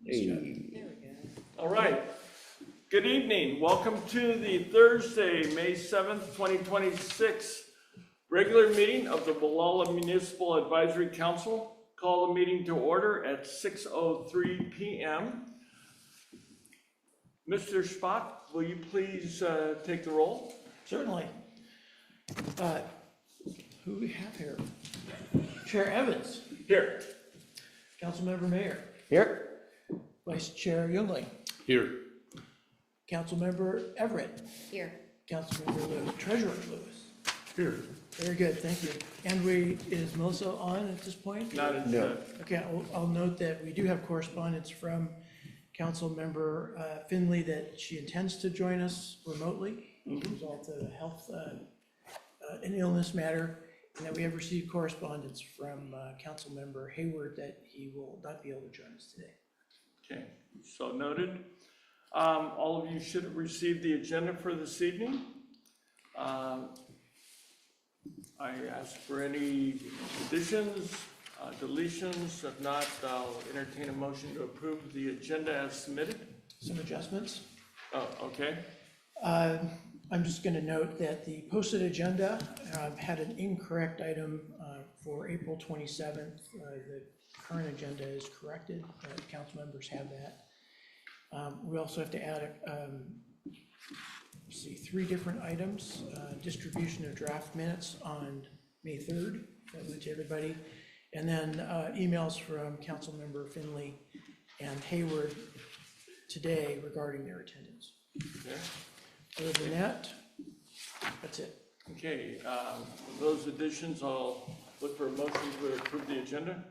Hey. There we go. All right. Good evening. Welcome to the Thursday, May 7th, 2026 regular meeting of the Gualala Municipal Advisory Council. Call the meeting to order at 6:03 p.m. Mr. Spot, will you please take the roll? Certainly. Who do we have here? Chair Evans, Here. Councilmember Mayor, Here. Vice Chair Youngling, Here. Councilmember Everett, Here. Councilmember Lewis, Treasurer Lewis. Here. Very good, thank you. And is Melissa on at this point? Not as, No. Okay, I'll note that we do have correspondence from Councilmember Finley that she intends to join us remotely as a result of a health and illness matter, and that we have received correspondence from Councilmember Hayward that he will not be able to join us today. Okay, so noted. All of you should have received the agenda for this evening. I ask for any additions, deletions. If not, I'll entertain a motion to approve the agenda as submitted. Some adjustments. Oh, okay. I'm just going to note that the posted agenda had an incorrect item for April 27th. The current agenda is corrected. Council members have that. We also have to add, three different items. Distribution of draft minutes on May 3rd, that went to everybody. And then emails from Councilmember Finley and Hayward today regarding their attendance. Okay. Other than that, that's it. Okay, with those additions, I'll look for a motion to approve the agenda.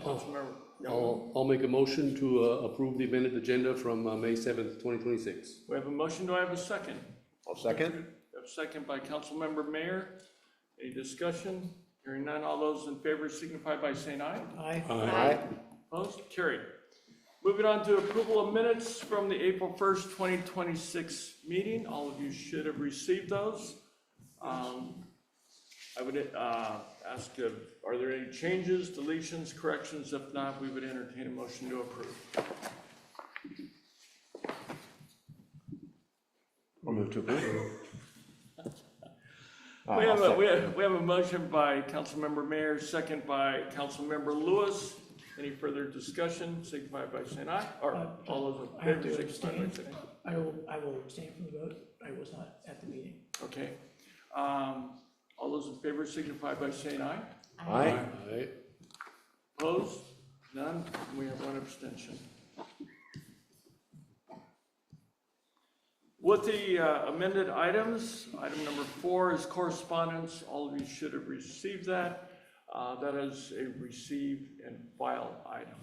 Councilmember. I'll make a motion to approve the amended agenda from May 7th, 2026. We have a motion. Do I have a second? I'll second. We have a second by Councilmember Mayor. Any discussion? Hearing none, all those in favor signify by saying aye. Aye. Aye. Opposed? Carried. Moving on to approval of minutes from the April 1st, 2026 meeting. All of you should have received those. I would ask, are there any changes, deletions, corrections? If not, we would entertain a motion to approve. I'll move to approve. We have a motion by Councilmember Mayor, second by Councilmember Lewis. Any further discussion? Signify by saying aye. Or all those in I have favor to signify by abstain. saying aye. I will abstain from the vote. I was not at the meeting. Okay. All those in favor signify by saying aye. Aye. Aye. Opposed? None? We have one abstention. With the amended items, item number 4 is correspondence. All of you should have received that. That is a receive and file item.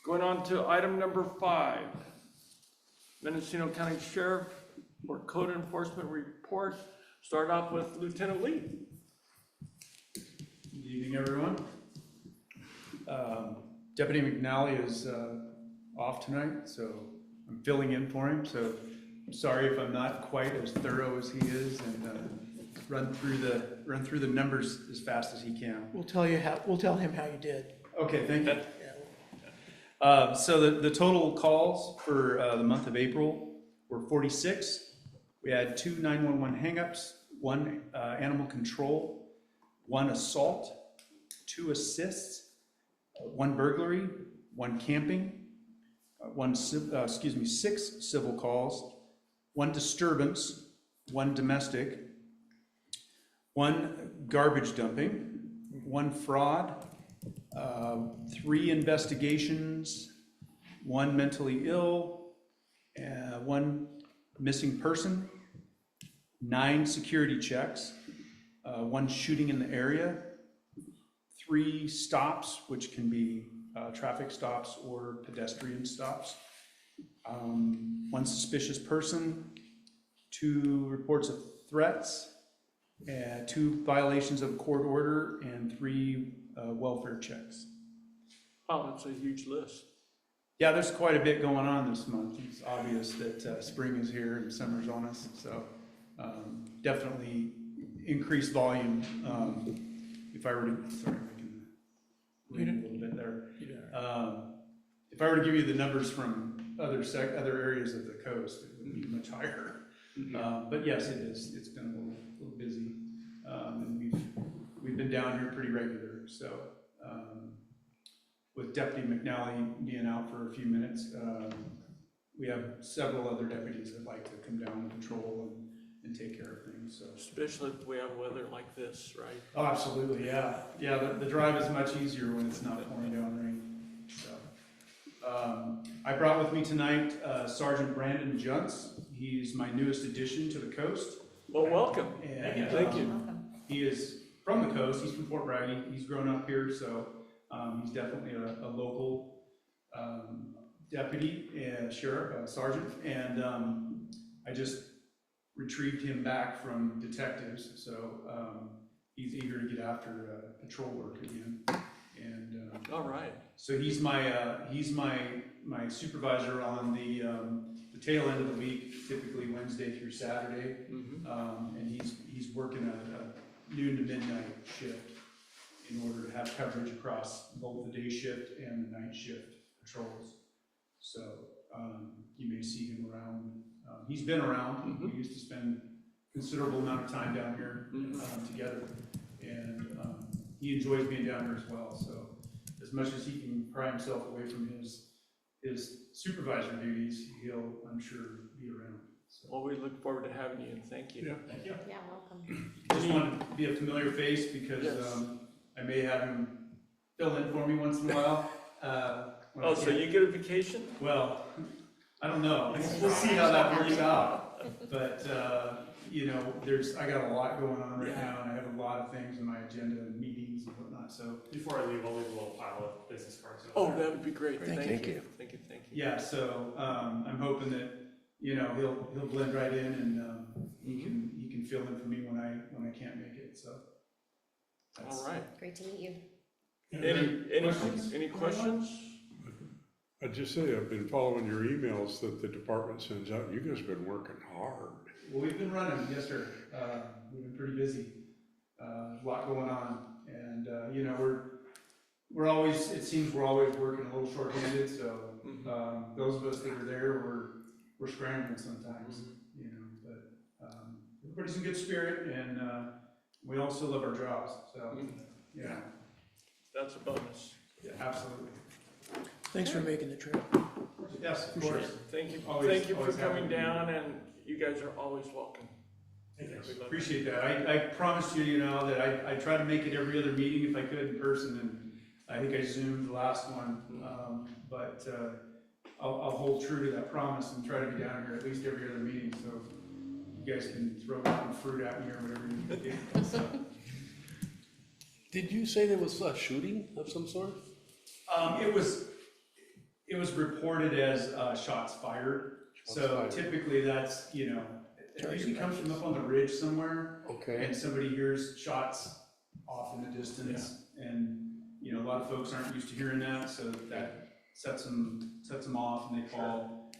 Going on to item number 5, Mendocino County Sheriff for Code Enforcement Report. Start off with Lieutenant Lee. Good evening, everyone. Deputy McNally is off tonight, so I'm filling in for him. So I'm sorry if I'm not quite as thorough as he is, and run through the numbers as fast as he can. We'll tell him how you did. Okay, thank you. Yeah. So the total calls for the month of April were 46. We had 2 911 hangups, 1 animal control, 1 assault, 2 assists, 1 burglary, 1 camping, 6 civil calls, 1 disturbance, 1 domestic, 1 garbage dumping, 1 fraud, 3 investigations, 1 mentally ill, 1 missing person, 9 security checks, 1 shooting in the area, 3 stops, which can be traffic stops or pedestrian stops, 1 suspicious person, 2 reports of threats, 2 violations of court order, and 3 welfare checks. Wow, that's a huge list. Yeah, there's quite a bit going on this month. It's obvious that spring is here and summer's on us, so definitely increased volume. If I were to, sorry, I can read a little bit there. if I were to give you the numbers from other areas of the coast, it would be much higher. But yes, it is. It's been a little busy, and we've been down here pretty regular. So with Deputy McNally being out for a few minutes, we have several other deputies that like to come down and patrol and take care of things. So Especially if we have weather like this, right? oh, absolutely, yeah, yeah. The drive is much easier when it's not pouring down rain. So I brought with me tonight Sergeant Brandon Junts. He's my newest addition to the coast. Well, welcome. And, Thank you. He is from the coast. He's from Fort Bragg. He's grown up here, so he's definitely a local deputy and sheriff, sergeant. And I just retrieved him back from detectives, so he's eager to get after patrol work again. And All right. so he's my supervisor on the tail end of the week, typically Wednesday through Saturday. And he's working a noon to midnight shift in order to have coverage across both the day shift and the night shift patrols. So you may see him around. He's been around. We used to spend a considerable amount of time down here together, and he enjoys being down here as well. So as much as he can pry himself away from his supervisor duties, he'll, I'm sure, be around. So. Well, we look forward to having you, and thank you. Yeah, thank you. Yeah, welcome. Just wanted to be a familiar face because Yes. I may have him fill in for me once in a while. Oh, so you get a vacation? Well, I don't know. We'll see how that works out. But you know, I got a lot going on right now, and I have a lot of things on my agenda and meetings and whatnot. So before I leave, I'll leave a little pile of business cards. Oh, that would be great. Thank you. Thank you. Thank you. yeah, so I'm hoping that he'll blend right in, and he can fill in for me when I can't make it. So that's, All right. Great to meet you. Any questions? I'd just say I've been following your emails that the department sends out. You guys have been working hard. Well, we've been running, yes, sir. We've been pretty busy. There's a lot going on, and we're always. It seems we're always working a little short-handed. So those of us that are there, we're scrambling sometimes, But everybody's in good spirit, and we also love our jobs. So yeah, That's a bonus. yeah, absolutely. Thanks for making the trip. Yes, of course. Thank you. Always- Thank you for always happy coming to be down, and you guys are always welcome. Yes, We love appreciate that. I promised you, that I try to make it every other meeting if I could in person, and I think I Zoomed the last one. But I'll hold true to that promise and try to be down here at least every other meeting, so you guys can throw some fruit at me or whatever you need to do. So, Did you say there was a shooting of some sort? it was reported as shots fired. So fired. typically that's, it usually comes from up on the ridge somewhere. Okay. And somebody hears shots off in the distance, and a lot of folks aren't used to hearing that, so that sets them off, and they call.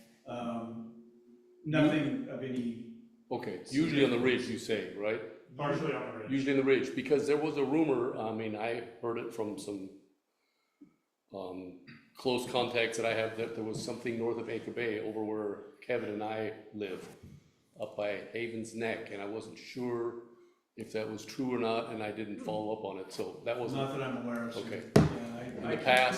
Nothing of any. Okay, usually on the ridge, you say, right? Partially on the ridge. Usually in the ridge, because there was a rumor, I heard it from some close contacts that I have, that there was something north of Anchor Bay over where Kevin and I live, up by Haven's Neck, and I wasn't sure if that was true or not, and I didn't follow up on it, so that wasn't. Not that I'm aware of. sir. Okay. Yeah,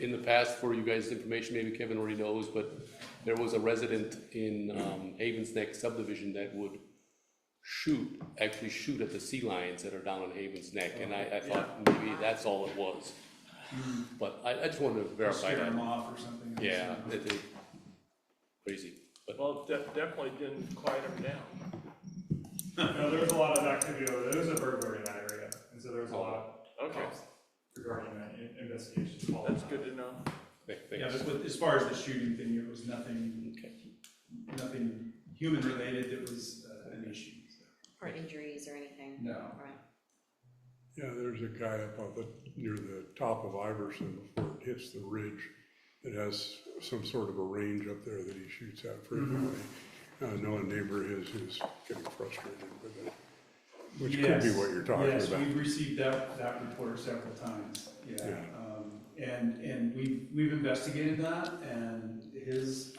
In the past, for you guys' information, maybe Kevin already knows, but there was a resident in Haven's Neck subdivision that would actually shoot at the sea lions that are down on Haven's Neck, and I thought maybe that's all it was. But I just wanted to verify Scare them that. off or something. Yeah, it crazy, but Well, definitely didn't quiet them down. No, there was a lot of activity over there. There was a burglary in that area, and so there was a lot of Okay. calls regarding that investigation. That's good to know. Yeah, but as far as the shooting thing, it was nothing human related that was an issue. So. Or injuries or anything? No. Right. Yeah, there's a guy up near the top of Iverson before it hits the ridge that has some sort of a range up there that he shoots at frequently. I know a neighbor of his who's getting frustrated with it, which could be what you're talking yes, about. we've received that report several times. Yeah. Yeah. And we've investigated that, and his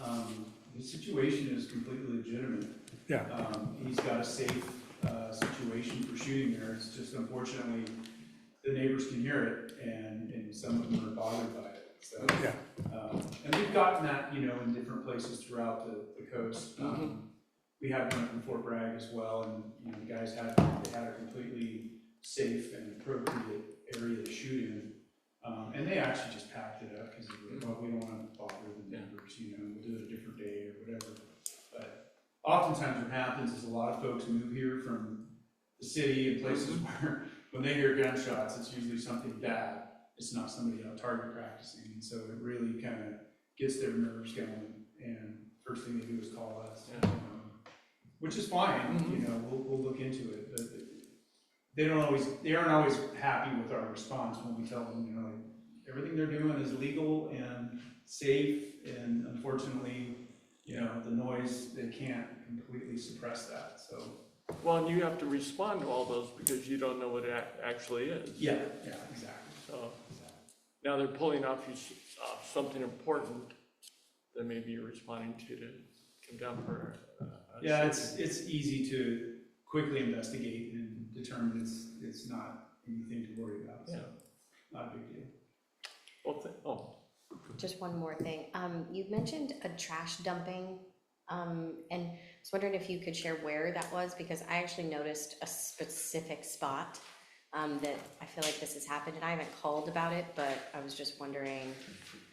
situation is completely legitimate. Yeah, He's got a safe situation for shooting there. It's just unfortunately, the neighbors can hear it, and some of them are bothered by it. So, yeah. and we've gotten that, you know, in different places throughout the coast. We had one in Fort Bragg as well, and, you know, the guys had a completely safe and appropriate area to shoot in. And they actually just packed it up because, well, we don't want to bother the neighbors, you know, we'll do it a different day or whatever. But oftentimes what happens is a lot of folks move here from the city and places where when they hear gunshots, it's usually something bad. It's not somebody on target practicing. And so it really kind of gets their nerves going. And first thing they do is call us, which is fine. You know, we'll look into it. But they aren't always happy with our response when we tell them, you know, like, everything they're doing is legal and safe, and unfortunately, you know, the noise, they can't completely suppress that, so. Well, and you have to respond to all those because you don't know what it actually is. Yeah, exactly. So now they're pulling off you something important that maybe you're responding to come down for. Yeah, it's easy to quickly investigate and determine it's not anything to worry about, so not a big deal. Well, Just one more thing. You mentioned a trash dumping, and I was wondering if you could share where that was, because I actually noticed a specific spot that I feel like this has happened, and I haven't called about it, but I was just wondering.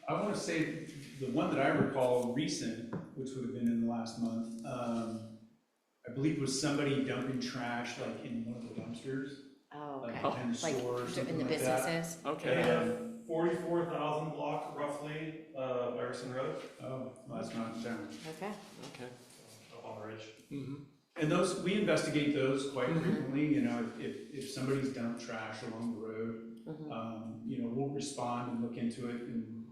I want to say the one that I recall recent, which would have been in the last month, I believe was somebody dumping trash like in one of the dumpsters. Oh, okay. Like in the Like store or something in the like that. businesses? okay. They have 44,000 block roughly of Iverson Road Oh, well, that's not in town. Okay. Okay. up on the ridge. And those, we investigate those quite frequently, you know, if somebody's dumped trash along the road, you know, we'll respond and look into it, and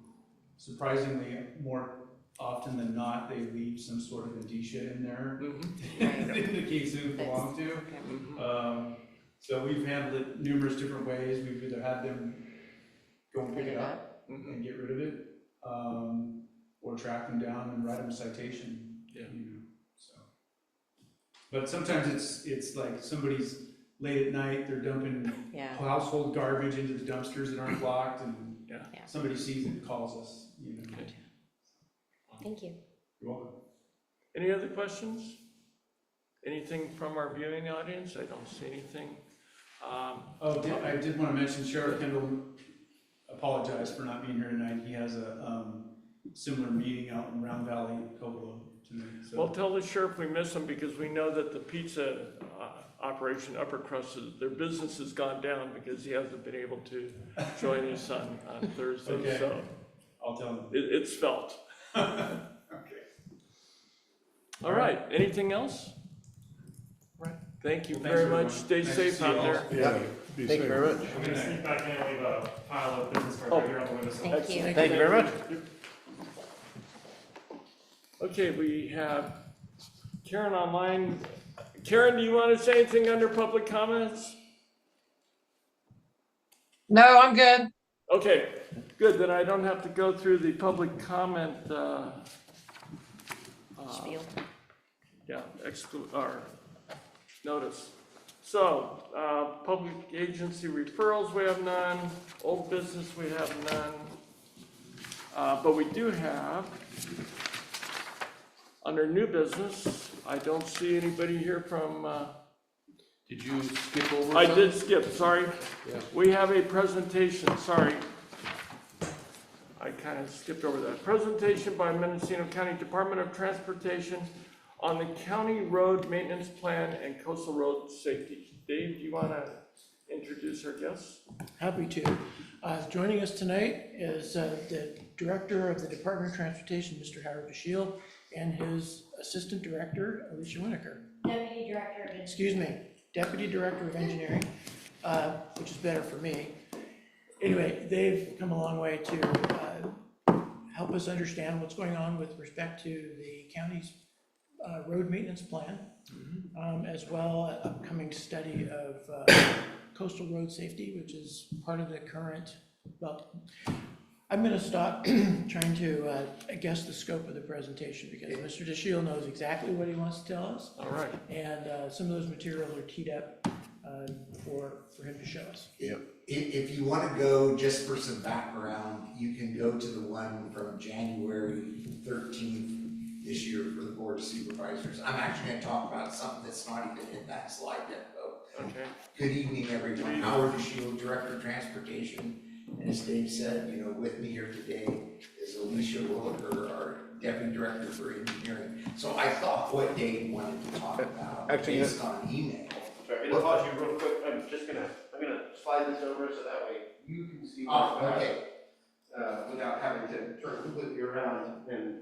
surprisingly, more often than not, they leave some sort of indicia in there that indicates who it belonged to. Okay. So we've handled it numerous different ways. We've either had them go and pick it up and get rid of it, or track them down and write them a citation. Yeah. You know, so. But sometimes it's like somebody's late at night, they're dumping household garbage into the dumpsters that aren't blocked, and somebody sees it and calls us, you know. Okay. Thank you. You're welcome. Any other questions? Anything from our viewing audience? I don't see anything. I did want to mention Sheriff Kendall apologized for not being here tonight. He has a similar meeting out in Round Valley, Cobolo tonight. So. Well, tell the sheriff we miss him because we know that the pizza operation Upper Crust, their business has gone down because he hasn't been able to join us on Thursday. Okay. So I'll tell him. it's felt. Okay. All right. Anything else? Right. Thank you very much. Stay Nice to safe see out you all. there. Yeah, be Thank you safe. very much. I'm gonna sneak back in and leave a pile of business cards right here on the windowsill. Thank you. Thank you very much. Okay, we have Karen online. Karen, do you want to say anything under public comments? No, I'm good. Okay, good, then I don't have to go through the public comment, Spiel. or notice. So, public agency referrals, we have none. Old business, we have none. But we do have, under new business, I don't see anybody here from, Did you skip over? I some? did skip, sorry. Yeah. We have a presentation, sorry. I kind of skipped over that. Presentation by Mendocino County Department of Transportation on the county road maintenance plan and coastal road safety. Dave, do you want to introduce our guests? Happy to. Joining us tonight is the Director of the Department of Transportation, Mr. Howard Bashiel, and his Assistant Director, Alicia Winokur. Deputy Director of Excuse me, Deputy Director of Engineering, which is better for me. Anyway, they've come a long way to help us understand what's going on with respect to the county's road maintenance plan, as well as upcoming study of coastal road safety, which is part of the current, well, I'm gonna stop trying to guess the scope of the presentation, because Mr. DeShiel knows exactly what he wants to tell us. All right. And some of those materials are teed up for him to show us. If you want to go, just for some background, you can go to the one from January 13th this year for the Board of Supervisors. I'm actually going to talk about something that's not even in that slide yet, though. Okay. Good evening, everyone. Howard DeShiel, Director of Transportation. And as Dave said, with me here today is Alicia Williker, our Deputy Director for Engineering. So I thought what Dave wanted to talk about, Actually, based on email. Sorry, I'm gonna pause you real quick. I'm gonna slide this over so that way you can see what's going on, without having to turn completely around, and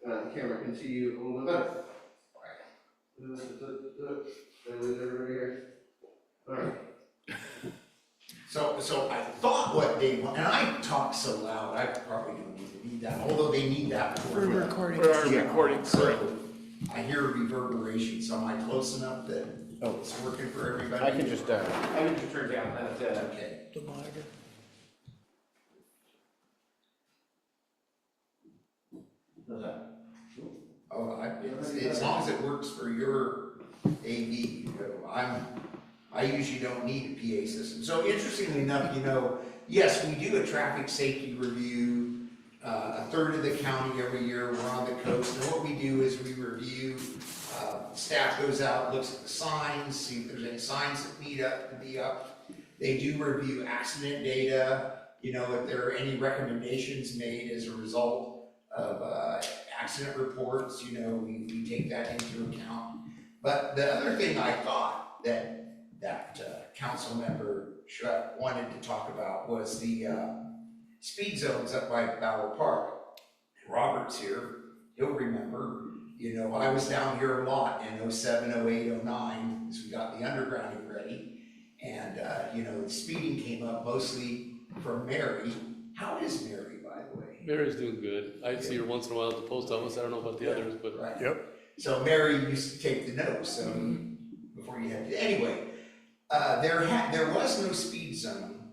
the camera can see you a little bit better. Is everybody here? All right. So I thought what they want, and I talk so loud, I probably don't even need that, although they need that For for recording. For our Yeah. recording, correct. So I hear reverberation, so am I close enough that it's working for everybody? I can just turn down that, Okay. The monitor. how's that? Oh, as long as it works for your AV, I usually don't need a PA system. So interestingly enough, yes, we do a traffic safety review, a third of the county every year, we're on the coast, and what we do is we review, staff goes out, looks at the signs, see if there's any signs that need to be up. They do review accident data, if there are any recommendations made as a result of accident reports, we take that into account. But the other thing I thought that Councilmember Shrek wanted to talk about was the speed zones up by Bauer Park. Robert's here, he'll remember, I was down here a lot in 07, 08, 09, as we got the undergrounding ready. And, the speeding came up mostly from Mary. How is Mary, by the way? Mary's doing good. I see her once in a while at the post office. I don't know about the others, but Right. Yep. So Mary used to take the notes, so before you had to, anyway, there was no speed zone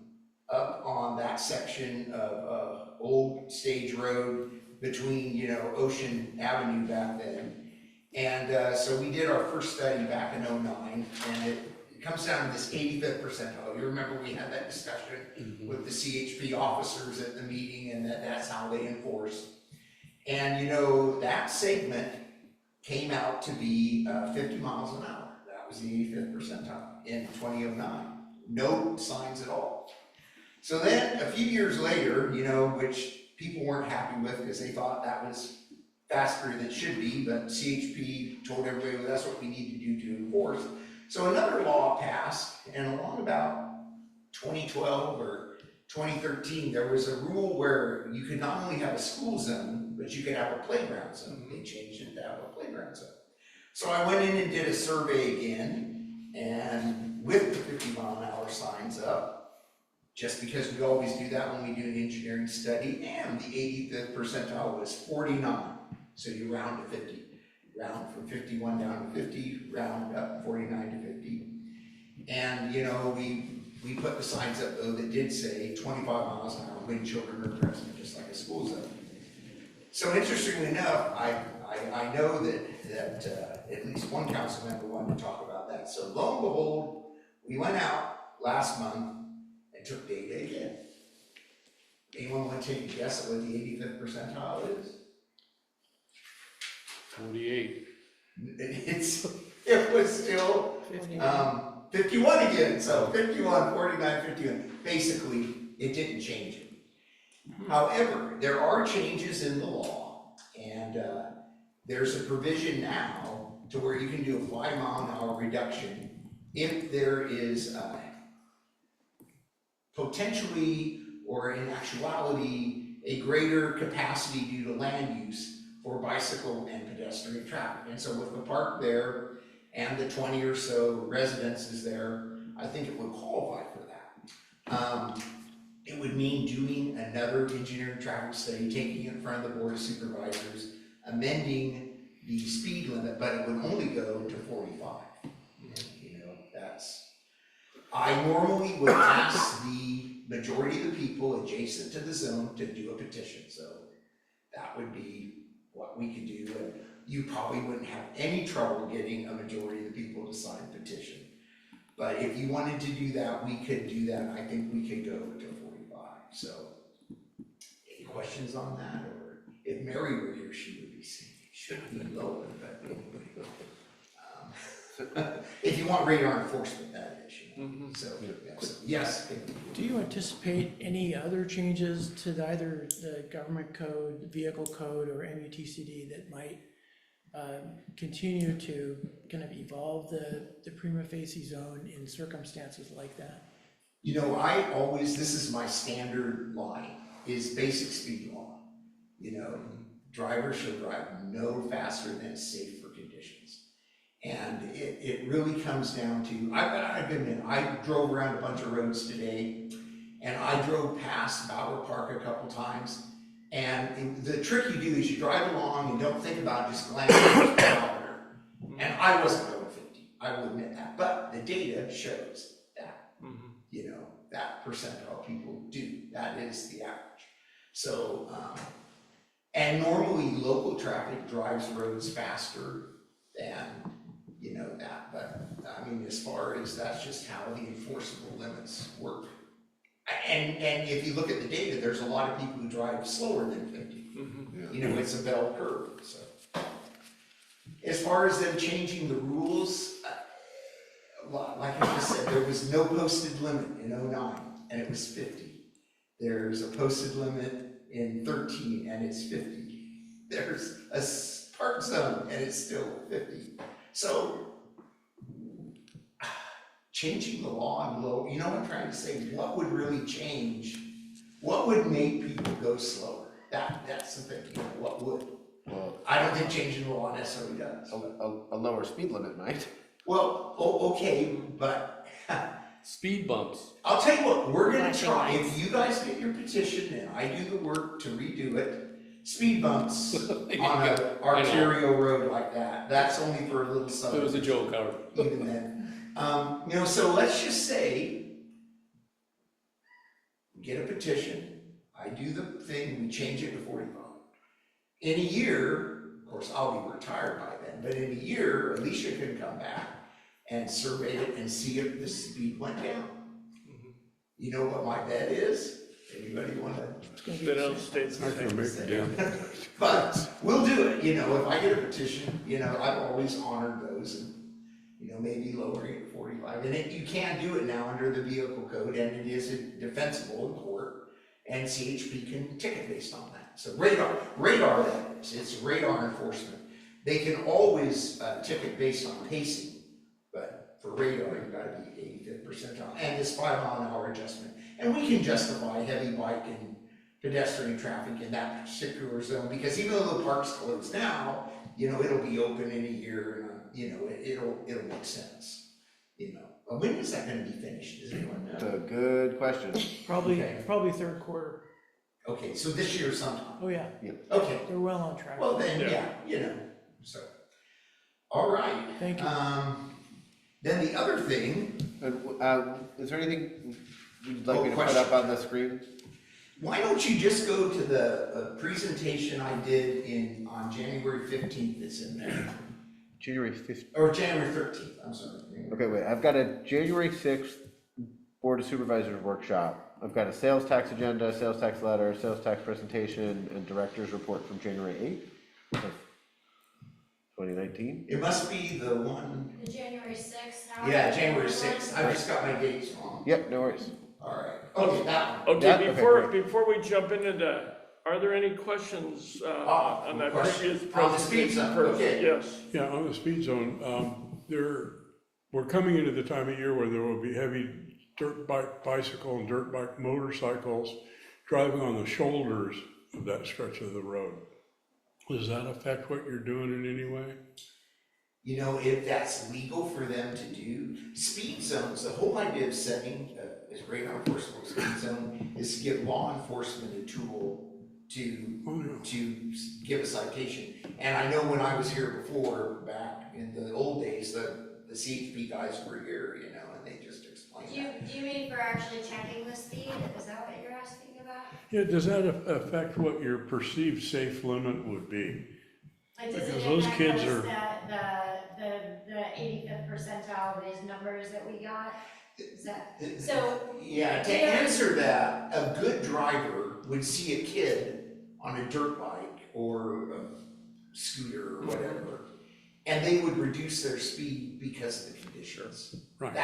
up on that section of Old Stage Road between, Ocean Avenue back then. And so we did our first study back in 09, and it comes down to this 85th percentile. You remember we had that discussion with the CHP officers at the meeting, and that's how they enforce. And that segment came out to be 50 miles an hour. That was the 85th percentile in 2009. No signs at all. So then a few years later, which people weren't happy with because they thought that was faster than it should be, but CHP told everybody, well, that's what we need to do to enforce. So another law passed, and along about 2012 or 2013, there was a rule where you could not only have a school zone, but you could have a playground zone. They changed it to have a playground zone. So I went in and did a survey again, and with the 50-mile-an-hour signs up, just because we always do that when we do an engineering study, and the 85th percentile was 49. So you round to 50. Round from 51 down to 50, round up 49 to 50. And, we put the signs up, though, that did say 25 miles an hour when children are present, just like a school zone. So interestingly enough, I know that at least one council member wanted to talk about that. So lo and behold, we went out last month and took data again. Anyone want to take a guess at what the 85th percentile is? 48. It was still 51 again, so 51, 49, 51. Basically, it didn't change it. However, there are changes in the law, and there's a provision now to where you can do a 5-mile-an-hour reduction if there is potentially or in actuality a greater capacity due to land use for bicycle and pedestrian traffic. And so with the park there and the 20 or so residences there, I think it would qualify for that. It would mean doing another engineering traffic study, taking it in front of the Board of Supervisors, amending the speed limit, but it would only go to 45. I normally would ask the majority of the people adjacent to the zone to do a petition, so that would be what we could do, and you probably wouldn't have any trouble getting a majority of the people to sign a petition. But if you wanted to do that, we could do that, I think we could go to 45, so. Any questions on that, or if Mary were here, she would be saying it should be lower, but anyway. If you want radar enforcement, that is, you know, so, yeah, so, yes. Do you anticipate any other changes to either the government code, the vehicle code, or MUTCD that might continue to kind of evolve the prima facie zone in circumstances like that? You know, this is my standard line, is basic speed law. You know, drivers shall drive no faster than is safe for conditions. And it really comes down to, I drove around a bunch of roads today, and I drove past Bower Park a couple times, and the trick you do is you drive along and don't think about it, just glance at the speedometer. And I wasn't going 50, I will admit that, but the data shows that, you know, that percentile people do, that is the average. So, and normally local traffic drives roads faster than, you know, that, but I mean, as far as that's just how the enforceable limits work. And if you look at the data, there's a lot of people who drive slower than 50. You know, it's a bell curve, so. As far as them changing the rules, like I just said, there was no posted limit in 09, and it was 50. There's a posted limit in 13, and it's 50. There's a park zone, and it's still 50. So, changing the law and low, you know what I'm trying to say? What would really change? What would make people go slower? That's the thing, you know, what would? Well, I don't think changing the law necessarily does. a lower speed limit might. Well, okay, but Speed bumps. I'll tell you what, we're gonna Flashing try, lights. if you guys get your petition and I do the work to redo it, speed bumps on an arterial road like that, that's only for a little It subdivision. was a joke, Howard. Even then. You know, so let's just say, we get a petition, I do the thing, we change it to 45. In a year, of course, I'll be retired by then, but in a year, Alicia can come back and survey it and see if the speed went down. You know what my bet is? Anybody wanna? They don't state the Not gonna same. make a dent. But we'll do it, you know, if I get a petition, you know, I've always honored those and, you know, maybe lowering it to 45. And you can do it now under the vehicle code, and it is defensible in court, and CHP can ticket based on that. So radar that is, it's radar enforcement. They can always ticket based on pacing, but for radar, you've gotta be 85th percentile, and this 5 mile an hour adjustment. And we can justify heavy bike and pedestrian traffic in that particular zone, because even though the park's closed now, you know, it'll be open in a year, and you know, it'll make sense, you know. But when is that gonna be finished, does anyone It's know? a good question. Probably Okay. third quarter. Okay, so this year sometime, Oh, yeah, okay, they're well on track. well then, Yeah. yeah, you know, so. All right. Thank you. Then the other thing, Is there anything you'd like me to put question. up on the screen? why don't you just go to the presentation I did on January 15th, it's in there, January 15th. or January 13th, I'm sorry. Okay, wait, I've got a January 6th Board of Supervisors workshop. I've got a sales tax agenda, sales tax letter, sales tax presentation, and director's report from January 8th of 2019. It must be the one, The January 6th, Howard? yeah, January 6th, I've just got my dates wrong. Yep, no worries. All right, okay, that one. Yeah, Okay, okay, before great. we jump into that, are there any questions on that question. previous On the speed presentation? zone, first? okay. Yes. Yeah, on the speed zone, we're coming into the time of year where there will be heavy dirt bike, bicycle and dirt bike motorcycles driving on the shoulders of that stretch of the road. Does that affect what you're doing in any way? You know, if that's legal for them to do, speed zones, the whole idea of setting a radar enforceable speed zone is to give law enforcement a tool to give a citation. And I know when I was here before, back in the old days, the CHP guys were here, you know, and they just explained explain Do that. you mean for actually checking the speed? Is that what you're asking about? Yeah, does that affect what your perceived safe limit would be? Like, does Because it those impact kids us are- the 85th percentile, these numbers that we got? Is that, so, Yeah, to answer that, a good driver would see a kid on a dirt bike or a scooter or whatever, and they would reduce their speed because of the conditions. Right.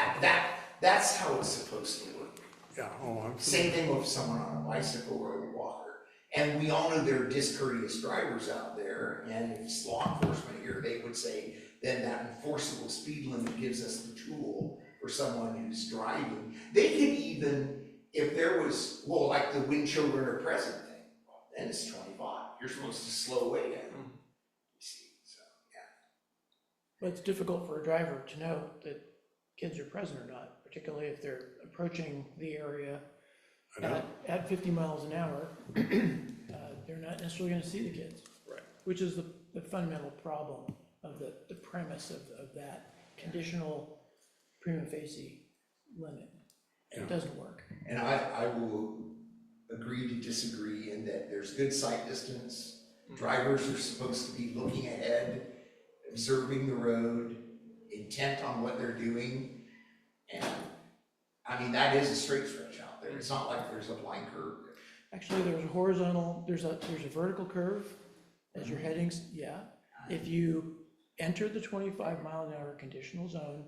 That's how it's supposed to work. Yeah, oh, I'm. Same thing with someone on a bicycle or a walker. And we all know there are discourteous drivers out there, and if it's law enforcement here, they would say, then that enforceable speed limit gives us the tool for someone who's driving. They could even, if there was, well, like the when children are present thing, then it's 25. You're supposed to slow way down. You see, so, yeah. But it's difficult for a driver to know that kids are present or not, particularly if they're approaching the area I know. at 50 miles an hour. They're not necessarily gonna see the kids. Right. Which is the fundamental problem of the premise of that conditional prima facie limit. It doesn't work. And I will agree to disagree in that there's good sight distance. Drivers are supposed to be looking ahead, observing the road, intent on what they're doing. And, I mean, that is a straight stretch out there. It's not like there's a blind curve. Actually, there's a horizontal, there's a vertical curve as you're heading, yeah. If you enter the 25-mile-an-hour conditional zone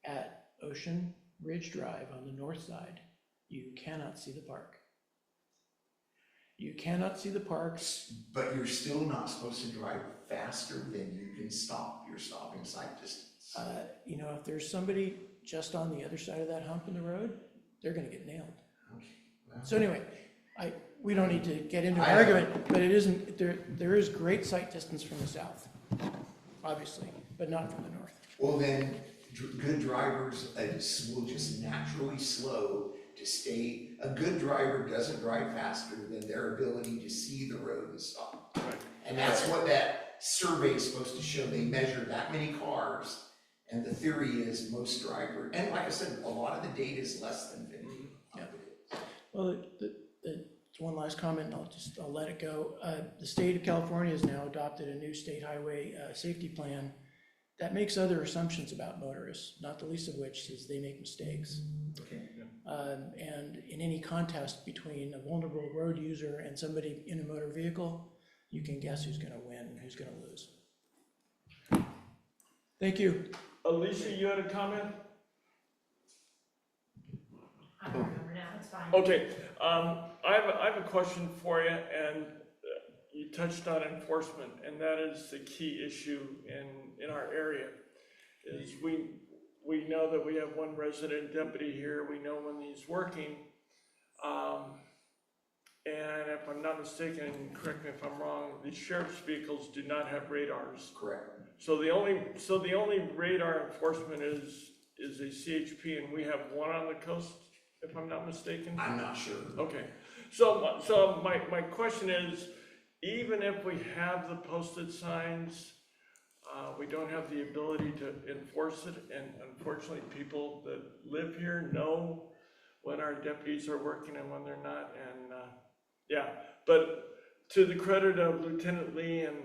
at Ocean Ridge Drive on the north side, you cannot see the park. You cannot see the parks. But you're still not supposed to drive faster than you can stop your stopping sight distance. You know, if there's somebody just on the other side of that hump in the road, they're gonna get nailed. Okay, well, So anyway, we don't need to get into an I- argument, but it isn't, there is great sight distance from the south, obviously, but not from the north. Well, then, good drivers will just naturally slow to stay. A good driver doesn't drive faster than their ability to see the road and stop. And that's what that survey is supposed to show. They measure that many cars, and the theory is most drivers, and like I said, a lot of the data is less than 50. Yeah. Well, one last comment, and I'll let it go. The state of California has now adopted a new state highway safety plan that makes other assumptions about motorists, not the least of which is they make mistakes. Okay. And in any contest between a vulnerable road user and somebody in a motor vehicle, you can guess who's gonna win and who's gonna lose. Thank you. Alicia, you had a comment? I don't remember now, it's fine. Okay, I have a question for you, and you touched on enforcement, and that is the key issue in our area. Is we know that we have one resident deputy here, we know when he's working, and if I'm not mistaken, correct me if I'm wrong, the sheriff's vehicles do not have radars. Correct. So the only radar enforcement is a CHP, and we have one on the coast, if I'm not mistaken? I'm not sure. Okay, so my question is, even if we have the posted signs, we don't have the ability to enforce it, and unfortunately, people that live here know when our deputies are working and when they're not, and yeah. But to the credit of Lieutenant Lee and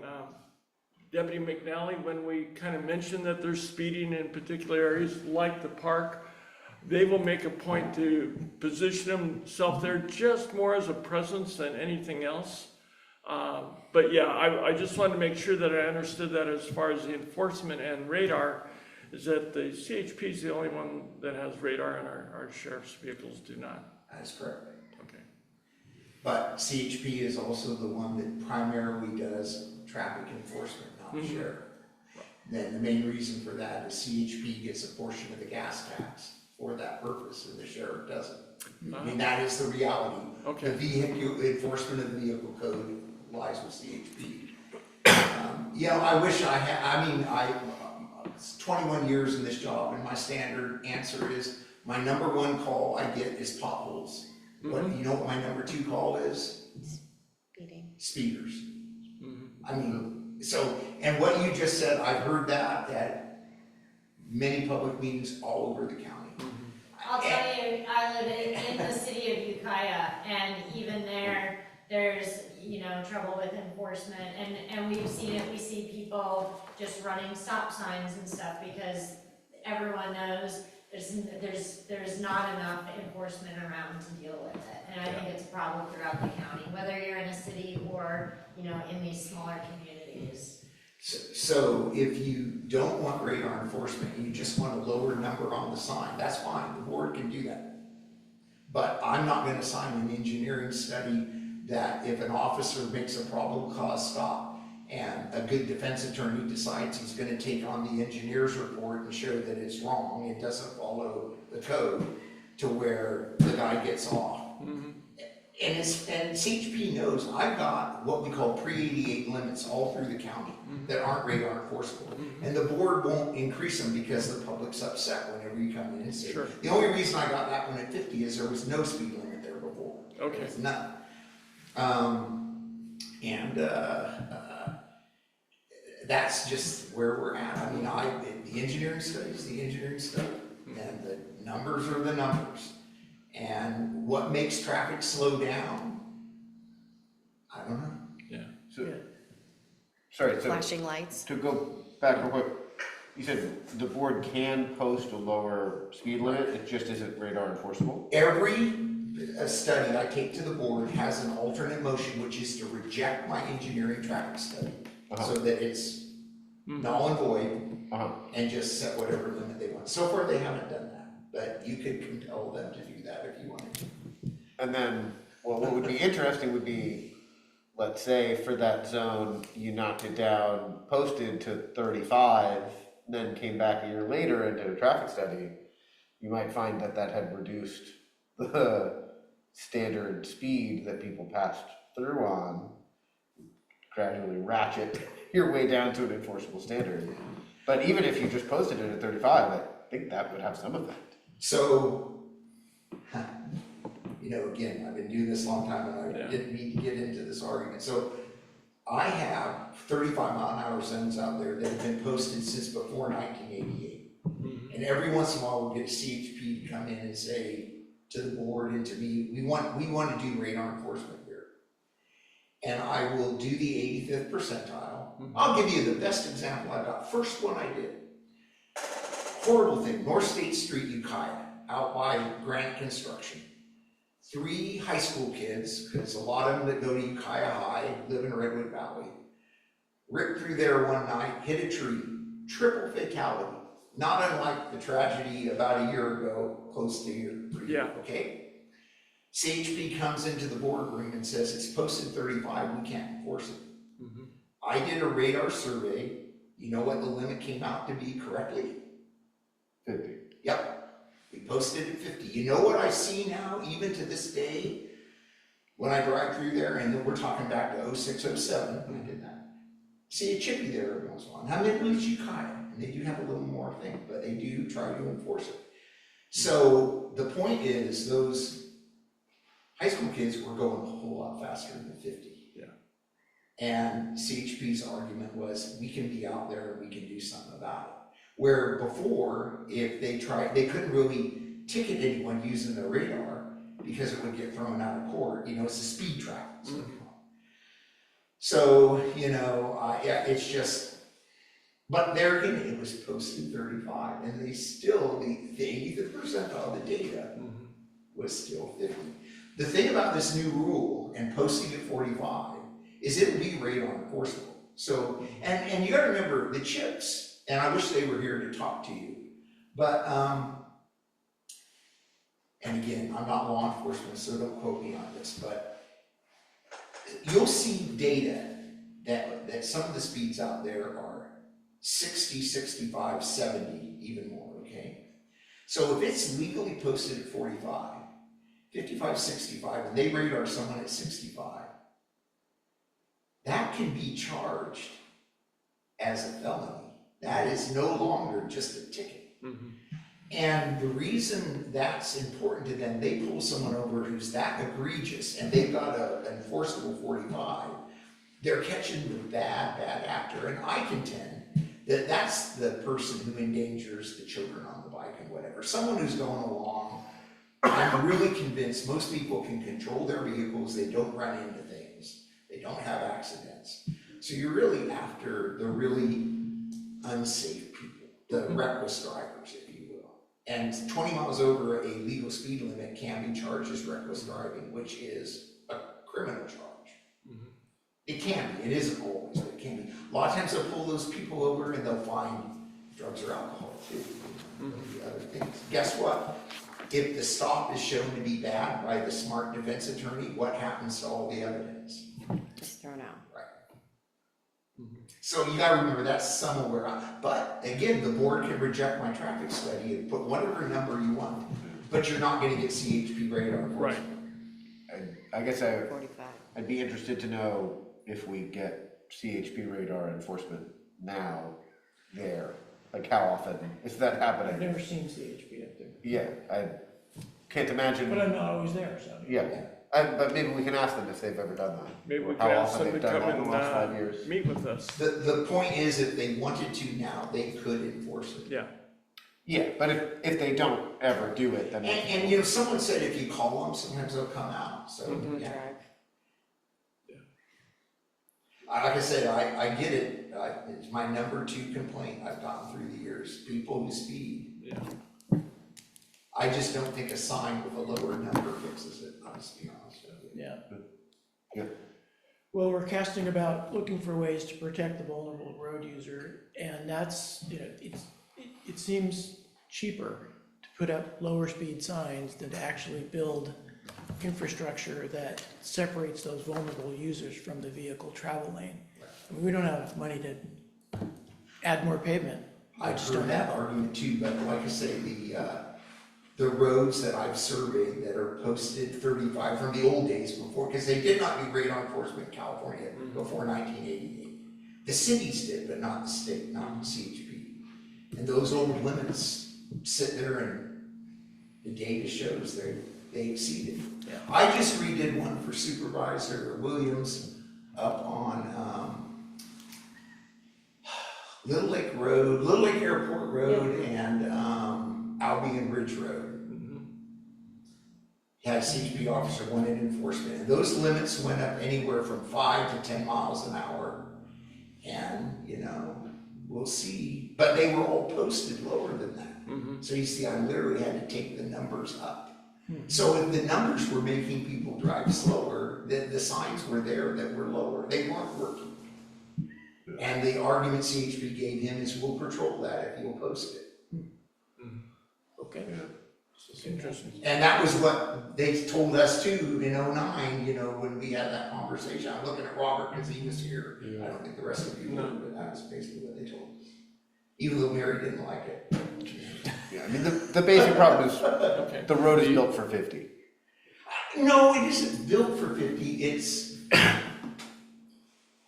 Deputy McNally, when we kind of mention that there's speeding in particular areas like the park, they will make a point to position themselves there just more as a presence than anything else. But yeah, I just wanted to make sure that I understood that as far as the enforcement and radar, is that the CHP is the only one that has radar and our sheriff's vehicles do not. That is correct. Okay. But CHP is also the one that primarily does traffic enforcement, not the sheriff. Then the main reason for that is CHP gets a portion of the gas tax for that purpose, and the sheriff doesn't. I mean, that is the reality. Okay. The vehicle enforcement of the vehicle code lies with CHP. You know, I wish I had, it's 21 years in this job, and my standard answer is, my number one call I get is potholes. But you know what my number two call is? Speeding. Speeders. I mean, so, and what you just said, I've heard that at many public meetings all over the county. I'll tell you, I live in the city of Ukiah, and even there's, you know, trouble with enforcement, and we've seen it, we see people just running stop signs and stuff, because everyone knows there's not enough enforcement around to deal with it, and I think it's a problem throughout the county, whether you're in a city or, you know, in these smaller communities. So if you don't want radar enforcement, and you just want a lower number on the sign, that's fine, the board can do that. But I'm not gonna sign an engineering study that if an officer makes a probable cause stop and a good defense attorney decides he's gonna take on the engineer's report and show that it's wrong, it doesn't follow the code, to where the guy gets off. And CHP knows I've got what we call pre-88 limits all through the county that aren't radar enforceable. And the board won't increase them because the public's upset whenever you come in and say. Sure. The only reason I got that one at 50 is there was no speed limit there before. Okay. There's none. That's just where we're at. I mean, the engineering study is the engineering study, and the numbers are the numbers. And what makes traffic slow down? I don't know. Sorry, so Flashing lights. to go back real quick, you said the board can post a lower speed limit, it just isn't radar enforceable? Every study I take to the board has an alternate motion, which is to reject my engineering traffic study, so that it's null and void, and just set whatever limit they want. So far, they haven't done that, but you could compel them to do that if you wanted to. And then, well, what would be interesting would be, let's say for that zone, you knocked it down, posted to 35, then came back a year later and did a traffic study, you might find that that had reduced the standard speed that people passed through on, gradually ratchet your way down to an enforceable standard. But even if you just posted it at 35, I think that would have some effect. So, you know, again, I've been doing this a long time, and I didn't mean to get into this argument. So I have 35-mile-an-hour zones out there that have been posted since before 1988. And every once in a while, we'll get a CHP to come in and say to the board and to me, we want to do radar enforcement here. And I will do the 85th percentile. I'll give you the best example I got. First one I did. Horrible thing, North State Street, Ukiah, out by Grant Construction. 3 high school kids, because a lot of them that go to Ukiah High live in Redwood Valley, ripped through there one night, hit a tree, triple fatality. Not unlike the tragedy about a year ago, close to here. Yeah. Okay? CHP comes into the boardroom and says, it's posted 35, we can't enforce it. I did a radar survey. You know what the limit came out to be correctly? 50. Yep. We posted at 50. You know what I see now, even to this day, when I drive through there, and then we're talking back to 06, 07, when I did that. See a chippy there every once in a while. How many reach Ukiah? And they do have a little more thing, but they do try to enforce it. So the point is, those high school kids were going a whole lot faster than 50. And CHP's argument was, we can be out there and we can do something about it. Where before, if they tried, they couldn't really ticket anyone using their radar because it would get thrown out of court. You know, it's a speed trap. So, you know, yeah, it's just, but there again, it was posted 35, and they still, the 85th percentile of the data was still 50. The thing about this new rule and posting at 45 is it'll be radar enforceable. So, and you gotta remember the chips, and I wish they were here to talk to you, but, and again, I'm not law enforcement, so don't quote me on this, but you'll see data that some of the speeds out there are 60, 65, 70, even more, okay? So if it's legally posted at 45, 55, 65, and they radar someone at 65, that can be charged as a felony. That is no longer just a ticket. And the reason that's important to them, they pull someone over who's that egregious and they've got an enforceable 45, they're catching the bad actor. And I contend that's the person who endangers the children on the bike and whatever. Someone who's going along, I'm really convinced most people can control their vehicles, they don't run into things, they don't have accidents. So you're really after the really unsafe people, the reckless drivers, if you will. And 20 miles over a legal speed limit can be charged as reckless driving, which is a criminal charge. It can be, it isn't always, but it can be. A lot of times they'll pull those people over and they'll find drugs or alcohol too, the other things. Guess what? If the stop is shown to be bad by the smart defense attorney, what happens to all the evidence? Just thrown out. Right. So you gotta remember that's somewhere, but again, the board can reject my traffic study and put whatever number you want, but you're not gonna get CHP radar enforcement. I guess 45. I'd be interested to know if we get CHP radar enforcement now there, like how often is that I've happening? never seen CHP up there, Yeah, I can't imagine. but I'm not always there, so. Yeah, but maybe we can ask them if they've ever done that. Maybe we How could ask often them to they've done come that in the last 5 and, years. meet with us. The point is, if they wanted to now, they could enforce it. Yeah. Yeah, but if they don't ever do it, then. And you know, someone said if you call them, sometimes they'll come out, so, yeah. Drive. Like I said, I get it, it's my number 2 complaint I've gotten through the years, people who speed. Yeah. I just don't think a sign with a lower number fixes it, I'll just be honest with you. Yeah. Yeah. Well, we're casting about looking for ways to protect the vulnerable road user, and that's, you know, it seems cheaper to put up lower speed signs than to actually build infrastructure that separates those vulnerable users from the vehicle travel lane. I mean, we don't have enough money to add more pavement. I I've just heard don't that have it. argument too, but like I say, the roads that I've surveyed that are posted 35 from the old days before, because they did not do radar enforcement in California before 1988. The cities did, but not the state, not the CHP. And those old limits sit there and the data shows they exceeded. Yeah. I just redid one for Supervisor Williams up on Little Lake Road, Little Lake Airport Road, and Albion Ridge Road. Had a CHP officer wanted enforcement, and those limits went up anywhere from 5 to 10 miles an hour. And, you know, we'll see, but they were all posted lower than that. So you see, I literally had to take the numbers up. So if the numbers were making people drive slower, the signs were there that were lower, they weren't working. And the argument CHP gave him is, we'll patrol that if you'll post it. Okay. Interesting. And that was what they told us too in '09, you know, when we had that conversation. I'm looking at Robert because he was here. I don't think the rest of you were, but that was basically what they told us. Even though Mary didn't like it. Yeah, I mean, the basic problem is the road is built for 50. No, it isn't built for 50,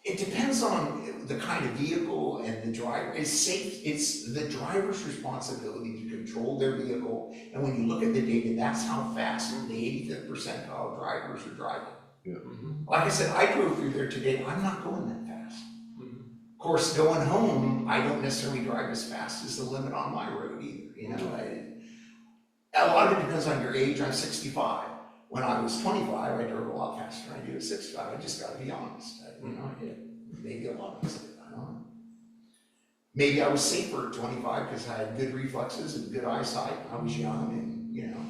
it depends on the kind of vehicle and the driver. It's safe, it's the driver's responsibility to control their vehicle, and when you look at the data, that's how fast the 85th percentile drivers are driving. Yeah. Like I said, I drove through there today, I'm not going that fast. Of course, going home, I don't necessarily drive as fast as the limit on my road either, you know. A lot of it depends on your age. I'm 65. When I was 25, I drove a lot faster than I do at 65. I just gotta be honest. You know, maybe a lot of us did, I don't know. Maybe I was safer at 25 because I had good reflexes and good eyesight. I was young and, you know,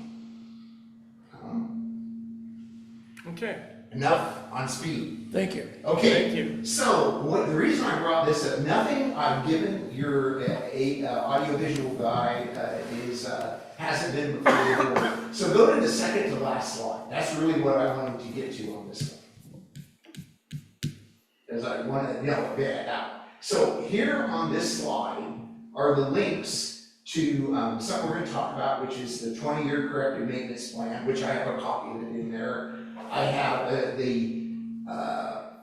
I don't know. Okay. Enough on speed. Thank you. Okay. Thank you. So, the reason I brought this up, nothing I've given your audiovisual guy hasn't been before. So go to the second to last slide. That's really what I wanted to get to on this one. Because I want to, get it out. So here on this slide are the links to something we're going to talk about, which is the 20-year corrective maintenance plan, which I have a copy of it in there. I have the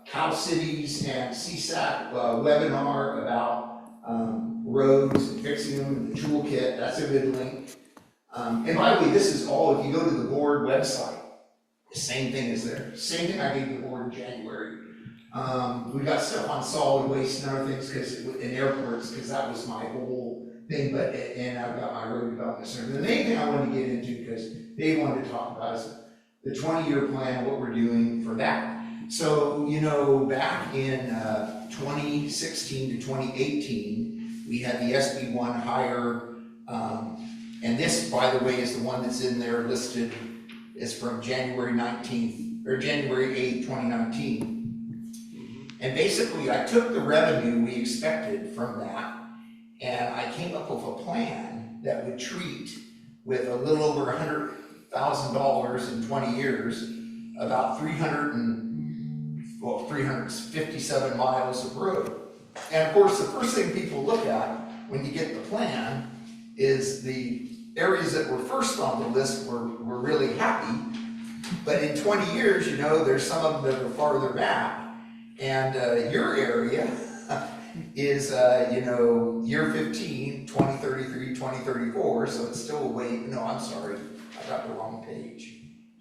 Cal Cities and CSAC webinar about roads and fixing them, and the toolkit. That's a good link. And by the way, this is all, if you go to the board website, the same thing is there. Same thing I gave the board in January. We got stuff on solid waste and other things, cause in airports, cause that was my whole thing, but, and I've got my road development center. The main thing I wanted to get into, because they wanted to talk about is the 20-year plan, what we're doing for that. So, you know, back in 2016 to 2018, we had the SB1 hire, and this, by the way, is the one that's in there listed, is from January 19th, or January 8th, 2019. And basically, I took the revenue we expected from that, and I came up with a plan that would treat with a little over $100,000 in 20 years, about 357 miles of road. And of course, the first thing people look at when you get the plan is the areas that were first on the list were really happy. But in 20 years, you know, there's some of them that are farther back. And your area is, you know, year 15, 2033, 2034, so it's still a way, no, I'm sorry, I got the wrong page.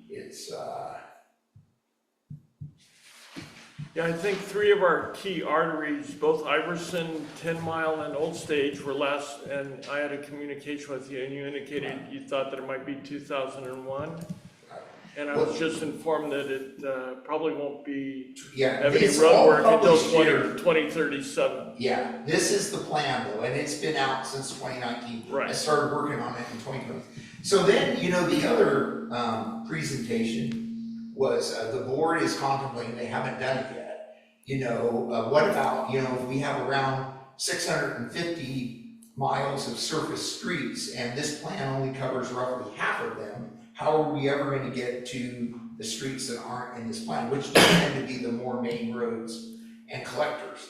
It's, Yeah, I think 3 of our key arteries, both Iverson, 10 Mile, and Old Stage were last, and I had a communication with you, and you indicated you thought that it might be 2001. And I was just informed that it probably won't be yeah, having it's road all work until published here. 2037. Yeah, this is the plan though, and it's been out since 2019. Right. I started working on it in 2020. So then, you know, the other presentation was the board is contemplating, they haven't done it yet. You know, what about, you know, if we have around 650 miles of surface streets and this plan only covers roughly half of them, how are we ever going to get to the streets that aren't in this plan, which tend to be the more main roads and collectors?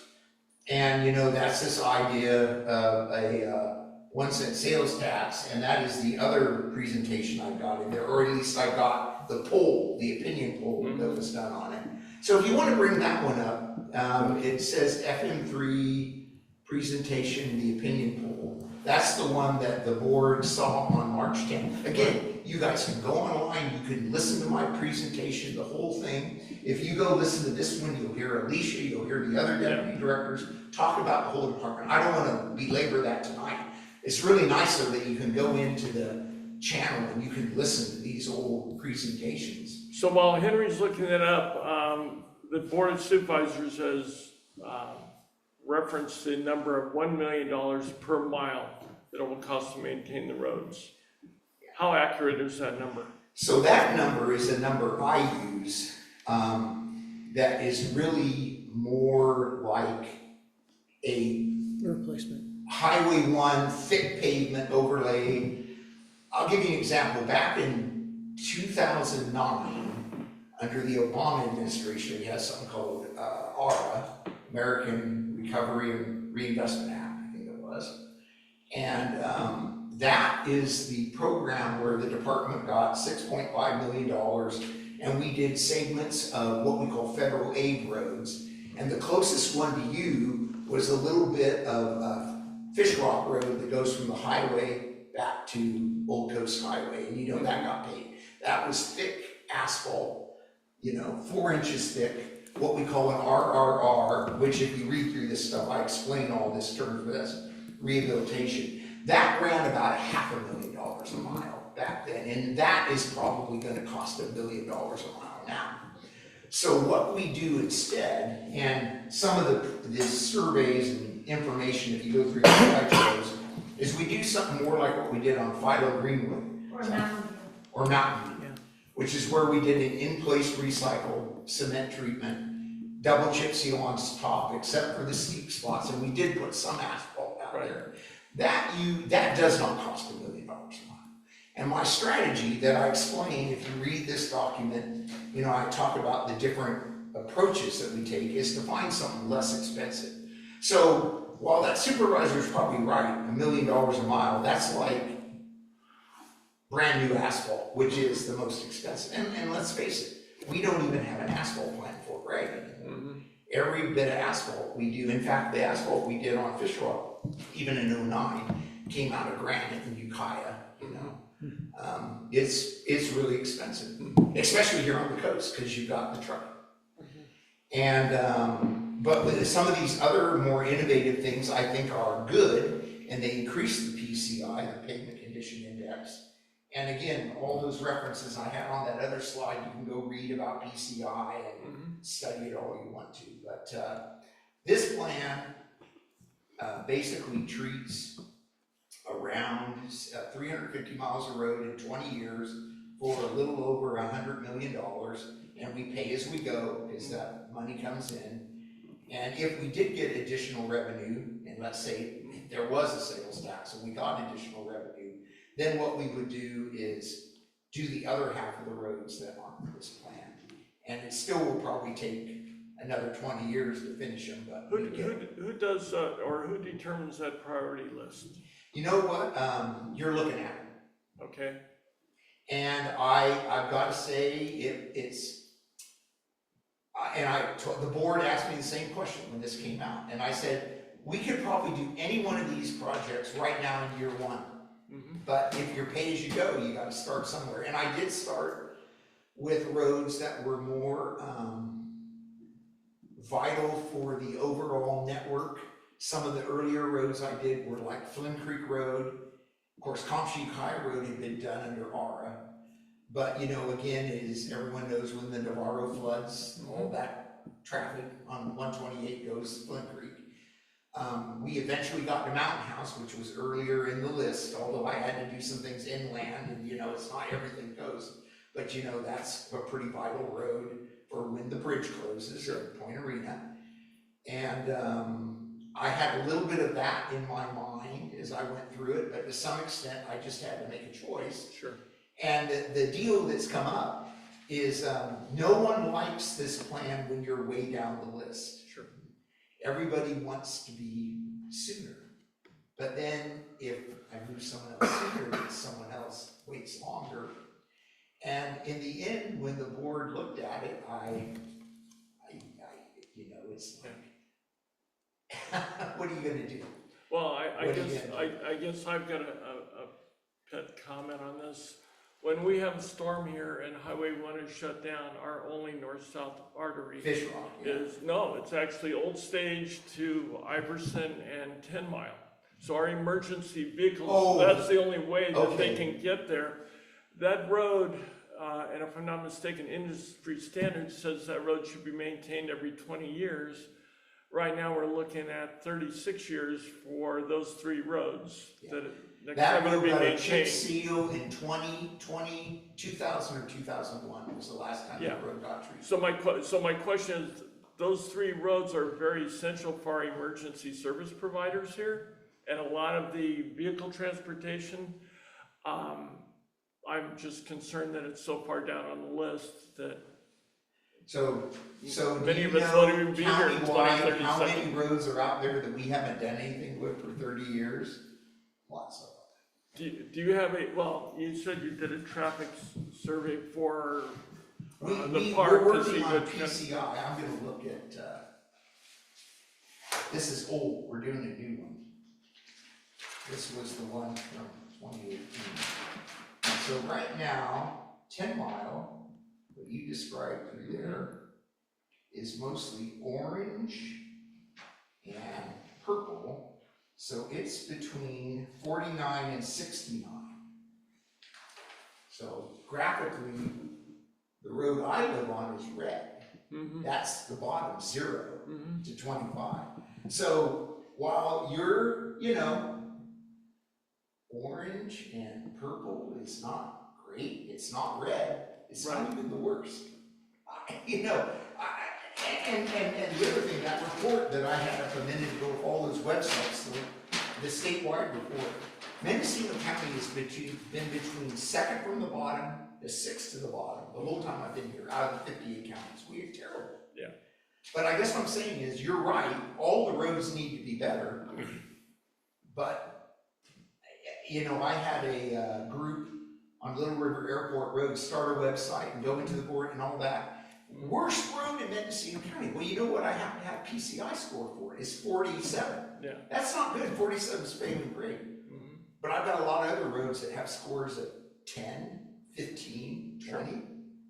And, you know, that's this idea of a 1-cent sales tax, and that is the other presentation I've got in there, or at least I got the poll, the opinion poll that was done on it. So if you want to bring that one up, it says FM3 presentation, the opinion poll. That's the one that the board saw on March 10th. Again, you guys can go online, you can listen to my presentation, the whole thing. If you go listen to this one, you'll hear Alicia, you'll hear the other deputy directors talk about the whole department. I don't want to belabor that tonight. It's really nice though that you can go into the channel and you can listen to these old presentations. So while Henry's looking it up, the Board of Supervisors has referenced the number of $1 million per mile that it will cost to maintain the roads. How accurate is that number? So that number is a number I use that is really more like a Replacement. Highway 1 thick pavement overlay. I'll give you an example. Back in 2009, under the Obama administration, we had something called ARA, American Recovery and Reinvestment Act, I think it was. And that is the program where the department got $6.5 million, and we did segments of what we call federal aid roads. And the closest one to you was a little bit of Fish Rock Road that goes from the highway back to Old Coast Highway, and you know that got paid. That was thick asphalt, you know, 4 inches thick, what we call an RRR, which if you read through this stuff, I explain all this terms, but that's rehabilitation. That ran about $500,000 a mile back then, and that is probably going to cost $1 billion a mile now. So what we do instead, and some of the surveys and information, if you go through the slideshows, is we do something more like what we did on Philo Greenwood. Or Mountain View, which is where we did an in-place recycle cement treatment, double chip seal on top, except for the steep spots, and we did put some asphalt out there. That does not cost $1 million a mile. And my strategy that I explain, if you read this document, you know, I talk about the different approaches that we take, is to find something less expensive. So while that supervisor is probably right, $1 million a mile, that's like brand new asphalt, which is the most expensive. And let's face it, we don't even have an asphalt plant for Greg anymore. Every bit of asphalt we do, in fact, the asphalt we did on Fish Rock, even in '09, came out of granite in Ukiah, you know. It's really expensive, especially here on the coast, because you've got the truck. And, but with some of these other more innovative things I think are good, and they increase the PCI, the pavement condition index. And again, all those references I had on that other slide, you can go read about PCI and study it all you want to. But this plan basically treats around 350 miles of road in 20 years for a little over $100 million, and we pay as we go because that money comes in. And if we did get additional revenue, and let's say there was a sales tax and we got additional revenue, then what we would do is do the other half of the roads that aren't this plan. And it still will probably take another 20 years to finish them, but Who does, or who determines that priority list? you know what? You're looking at it. Okay, And I've got to say, the board asked me the same question when this came out, and I said, we could probably do any one of these projects right now in year one. But if you're pay as you go, you got to start somewhere. And I did start with roads that were more vital for the overall network. Some of the earlier roads I did were like Flynn Creek Road. Of course, Compsheek High Road had been done under ARA. But, you know, again, as everyone knows, when the Navarro floods, all that traffic on 128 goes to Flynn Creek. We eventually got to Mountain House, which was earlier in the list, although I had to do some things inland, and, you know, it's not everything goes. But, you know, that's a pretty vital road for when the bridge closes at Point Arena. And I had a little bit of that in my mind as I went through it, but to some extent, I just had to make a choice. sure. And the deal that's come up is no one likes this plan when you're way down the list. Sure. Everybody wants to be sooner. But then if I move someone else sooner, then someone else waits longer. And in the end, when the board looked at it, you know, it's like, what are you gonna do? Well, I What do you guess I've got a pet comment on this. When we have a storm here and Highway 1 is shut down, our only north-south artery Fish Rock, yeah. it's actually Old Stage to Iverson and 10 Mile. So our emergency vehicles, that's the only way that they can get there. That road, and if I'm not mistaken, industry standards says that road should be maintained every 20 years. Right now, we're looking at 36 years for those three roads That will road be got a chip maintained. seal in 2000 or 2001 was the last time the road got treated. So my question is, those three roads are very essential for our emergency service providers here, and a lot of the vehicle transportation. I'm just concerned that it's so far down on the list that. So do Many you of us won't even know be here in 20, 30 countywide how many seconds. roads are out there that we haven't done anything with for 30 years? Lots of them. Do you have you said you did a traffic survey for the park. We're to see working on what kind of- PCI. I'm gonna look at, this is old, we're doing a new one. This was the one from 2018. So right now, 10 Mile, what you described through there, is mostly orange and purple. So it's between 49 and 69. So graphically, the road I live on is red. That's the bottom, 0 to 25. So while you're, you know, orange and purple is not great, it's not red, it's not even the worst. You know, and the other thing, that report that I had up a minute ago with all those websites, the statewide report, Mendocino County has been between second from the bottom to sixth to the bottom the whole time I've been here, out of the 58 counties. We are terrible. Yeah. But I guess what I'm saying is, you're right, all the roads need to be better. But, you know, I had a group on Little River Airport Road start a website and go into the board and all that. Worst road in Mendocino County. Well, you know what I have to have PCI score for? It's 47. Yeah. That's not good. 47 is failing great. But I've got a lot of other roads that have scores of 10, 15, 20.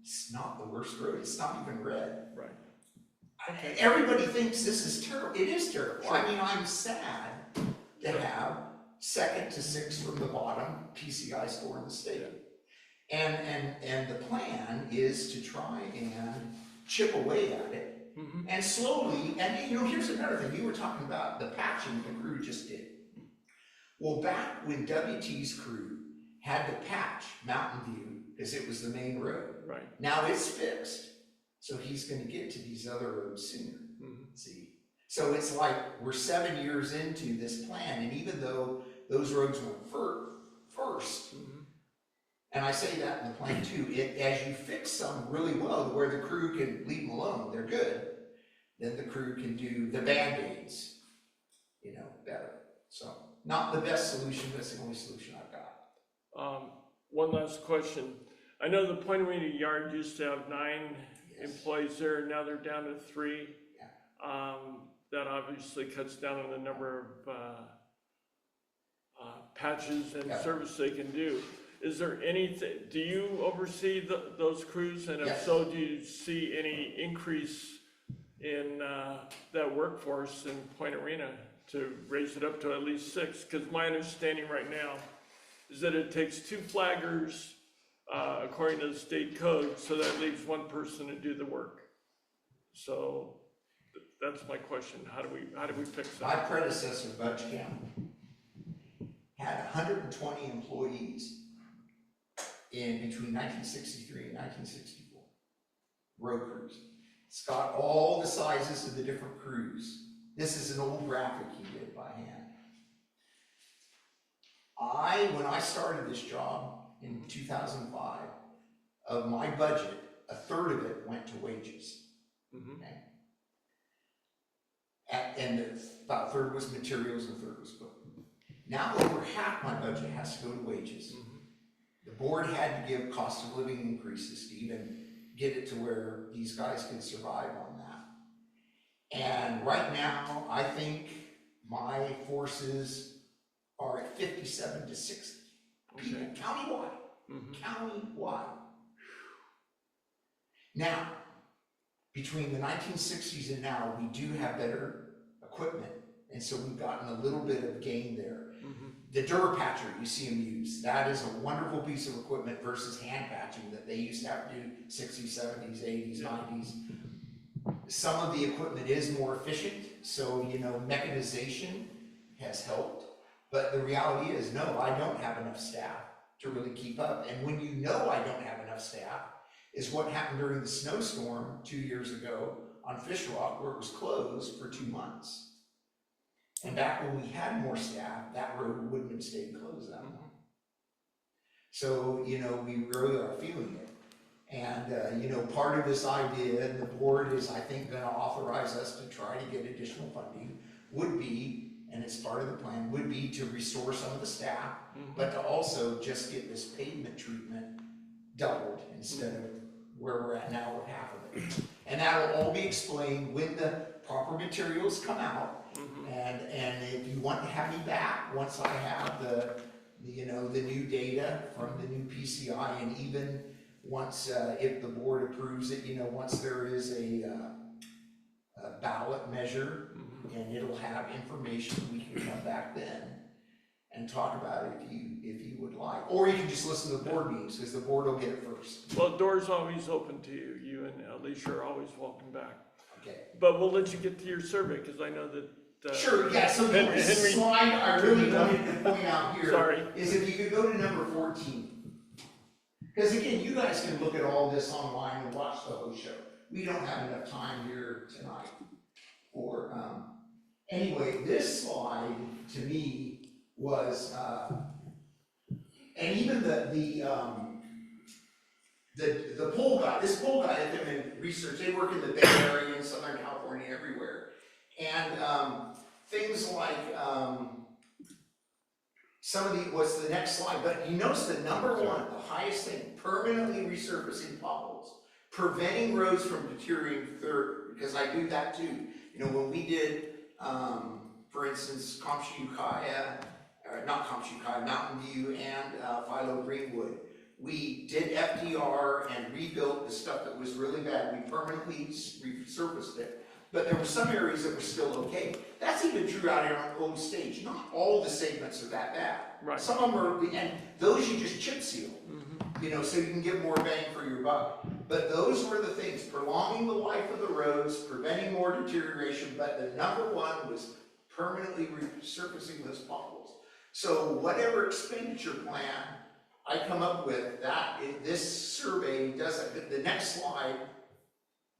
It's not the worst road. It's not even red. Right. Everybody thinks this is terrible. It is terrible. I mean, I'm sad to have second to sixth from the bottom PCI store in the state. And the plan is to try and chip away at it. And slowly, and you know, here's another thing. You were talking about the patching the crew just did. Well, back when WT's crew had to patch Mountain View because it was the main road. Right. Now it's fixed. So he's gonna get to these other roads sooner, see? So it's like, we're 7 years into this plan, and even though those roads were first, and I say that in the plan too, as you fix some really well, where the crew can leave them alone, they're good, then the crew can do the Band-Aids, you know, better. So, not the best solution, but it's the only solution I've got. One last question. I know the Point Arena Yard used to have 9 employees there, now they're down to 3. That obviously cuts down on the number of patches and service they can do. Is there anything, do you oversee those crews? And if so, do you see any increase in that workforce in Point Arena to raise it up to at least 6? Because my understanding right now is that it takes 2 flaggers according to the state code, so that leaves 1 person to do the work. So that's my question. How do we fix that? My predecessor, Butch Campbell, had 120 employees in between 1963 and 1964, road crews. It's got all the sizes of the different crews. This is an old graphic he did by hand. When I started this job in 2005, of my budget, 1/3 of it went to wages. Okay? And about 1/3 was materials and 1/3 was equipment. Now over half my budget has to go to wages. The board had to give cost of living increases to even get it to where these guys can survive on that. And right now, I think my forces are at 57 to 60 people, countywide. Countywide. Now, between the 1960s and now, we do have better equipment, and so we've gotten a little bit of gain there. The Durapatcher you see them use, that is a wonderful piece of equipment versus hand patching that they used to have to do 60s, 70s, 80s, 90s. Some of the equipment is more efficient, so you know, mechanization has helped. But the reality is, no, I don't have enough staff to really keep up. And when you know I don't have enough staff, is what happened during the snowstorm 2 years ago on Fish Rock, where it was closed for 2 months. And back when we had more staff, that road wouldn't have stayed closed that long. So, you know, we really are feeling it. And, you know, part of this idea, and the board is, I think, gonna authorize us to try to get additional funding, would be, and it's part of the plan, would be to restore some of the staff, but to also just get this pavement treatment doubled instead of where we're at now with half of it. And that'll all be explained when the proper materials come out. And if you want to have me back, once I have the you know, the new data from the new PCI, and even once, if the board approves it, you know, once there is a ballot measure, and it'll have information, we can come back then and talk about it if you would like. Or you can just listen to the board meetings, because the board will get it first. Well, door's always open to you. You and Alicia are always welcome back. Okay. But we'll let you get to your survey, because I know that. Sure, yeah, so the only slide I really wanted to point out here is if you could go to number 14. Because again, you guys can look at all this online and watch the whole show. We don't have enough time here tonight. Or, anyway, this slide to me was, and even the poll guy, this poll guy had them in research, they work in the Bay Area and Southern California, everywhere. And things like, some of the, what's the next slide, but you notice the number one, the highest thing, permanently resurfacing potholes, preventing roads from deteriorating further, because I do that too. You know, when we did, for instance, Mountain View and Philo Greenwood, we did FDR and rebuilt the stuff that was really bad. We permanently resurfaced it. but there were some areas that were still okay. That's even true out here on Old Stage. Not all the segments are that bad. Right. Some of them are, and those you just chip seal, you know, so you can get more bang for your buck. But those were the things, prolonging the life of the roads, preventing more deterioration, but the number one was permanently resurfacing those potholes. So whatever expenditure plan I come up with, this survey does it. The next slide,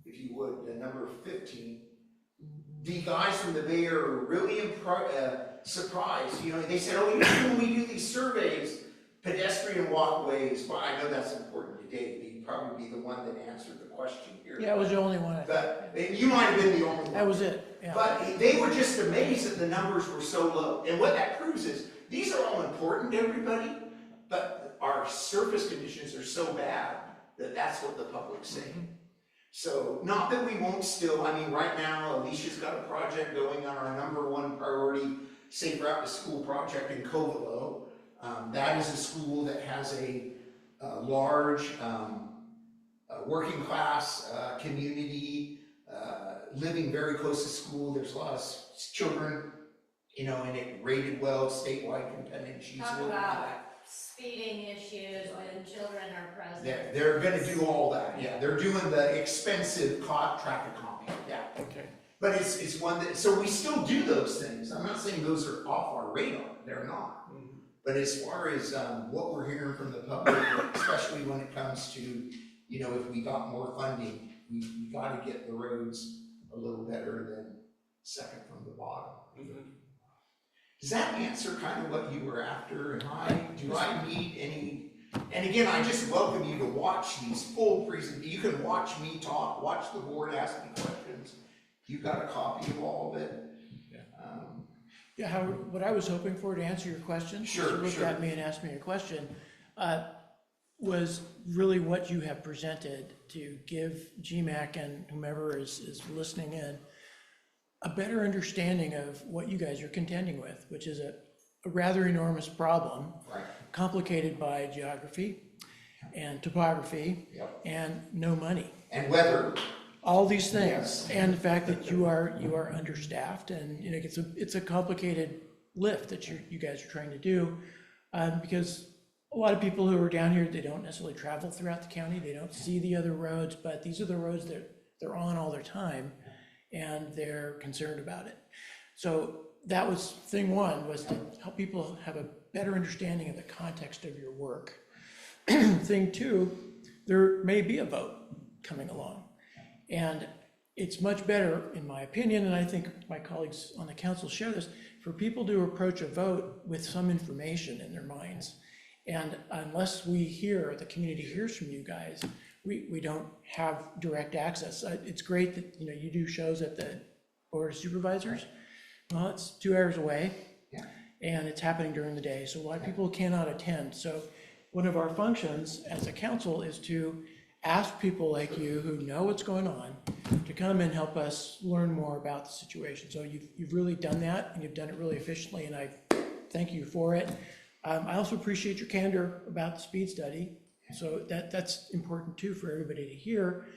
if you would, the number 15, the guys from the Bay Area are really surprised. You know, they said, oh, usually when we do these surveys, pedestrian walkways, well, I know that's important today, but you'd probably be the one that answered the question here. Yeah, it was the only one. But you might have been the only one. That was it, yeah. But they were just amazed that the numbers were so low. And what that proves is, these are all important to everybody, but our surface conditions are so bad that that's what the public's saying. So, not that we won't still, I mean, right now, Alicia's got a project going on our number one priority, Safe Route to School project in Covelo. That is a school that has a large working class community, living very close to school. There's a lot of children, you know, and it rated well, statewide competitive. She's Talk looking at about that. speeding issues when children are present. They're gonna do all that, yeah. They're doing the expensive traffic calming, yeah. Okay. But it's one that, so we still do those things. I'm not saying those are off our radar, they're not. But as far as what we're hearing from the public, especially when it comes to, you know, if we got more funding, we gotta get the roads a little better than second from the bottom. Does that answer kind of what you were after? Do I need any, and again, I just welcome you to watch these full presentations. You can watch me talk, watch the board ask me questions. You got a copy of all of it. Yeah, Howard, what I was hoping for to answer your question, Sure, you looked sure. at me and asked me a question, was really what you have presented to give GMAC and whomever is listening in a better understanding of what you guys are contending with, which is a rather enormous problem, Right. complicated by geography and topography Yep. and no money. And weather. All these things, Yes. and the fact that you are understaffed, and you know it's a complicated lift that you guys are trying to do, because a lot of people who are down here, they don't necessarily travel throughout the county, they don't see the other roads, but these are the roads that they're on all their time, and they're concerned about it. So that was thing one, was to help people have a better understanding of the context of your work. Thing two, there may be a vote coming along. And it's much better, in my opinion, and I think my colleagues on the council share this, for people to approach a vote with some information in their minds. And unless the community hears from you guys, we don't have direct access. It's great that, you know, you do shows at the Board of Supervisors. Well, it's 2 hours away, Yeah. and it's happening during the day, so a lot of people cannot attend. So one of our functions as a council is to ask people like you who know what's going on to come and help us learn more about the situation. So you've really done that, and you've done it really efficiently, and I thank you for it. I also appreciate your candor about the speed study. So that's important too for everybody to hear.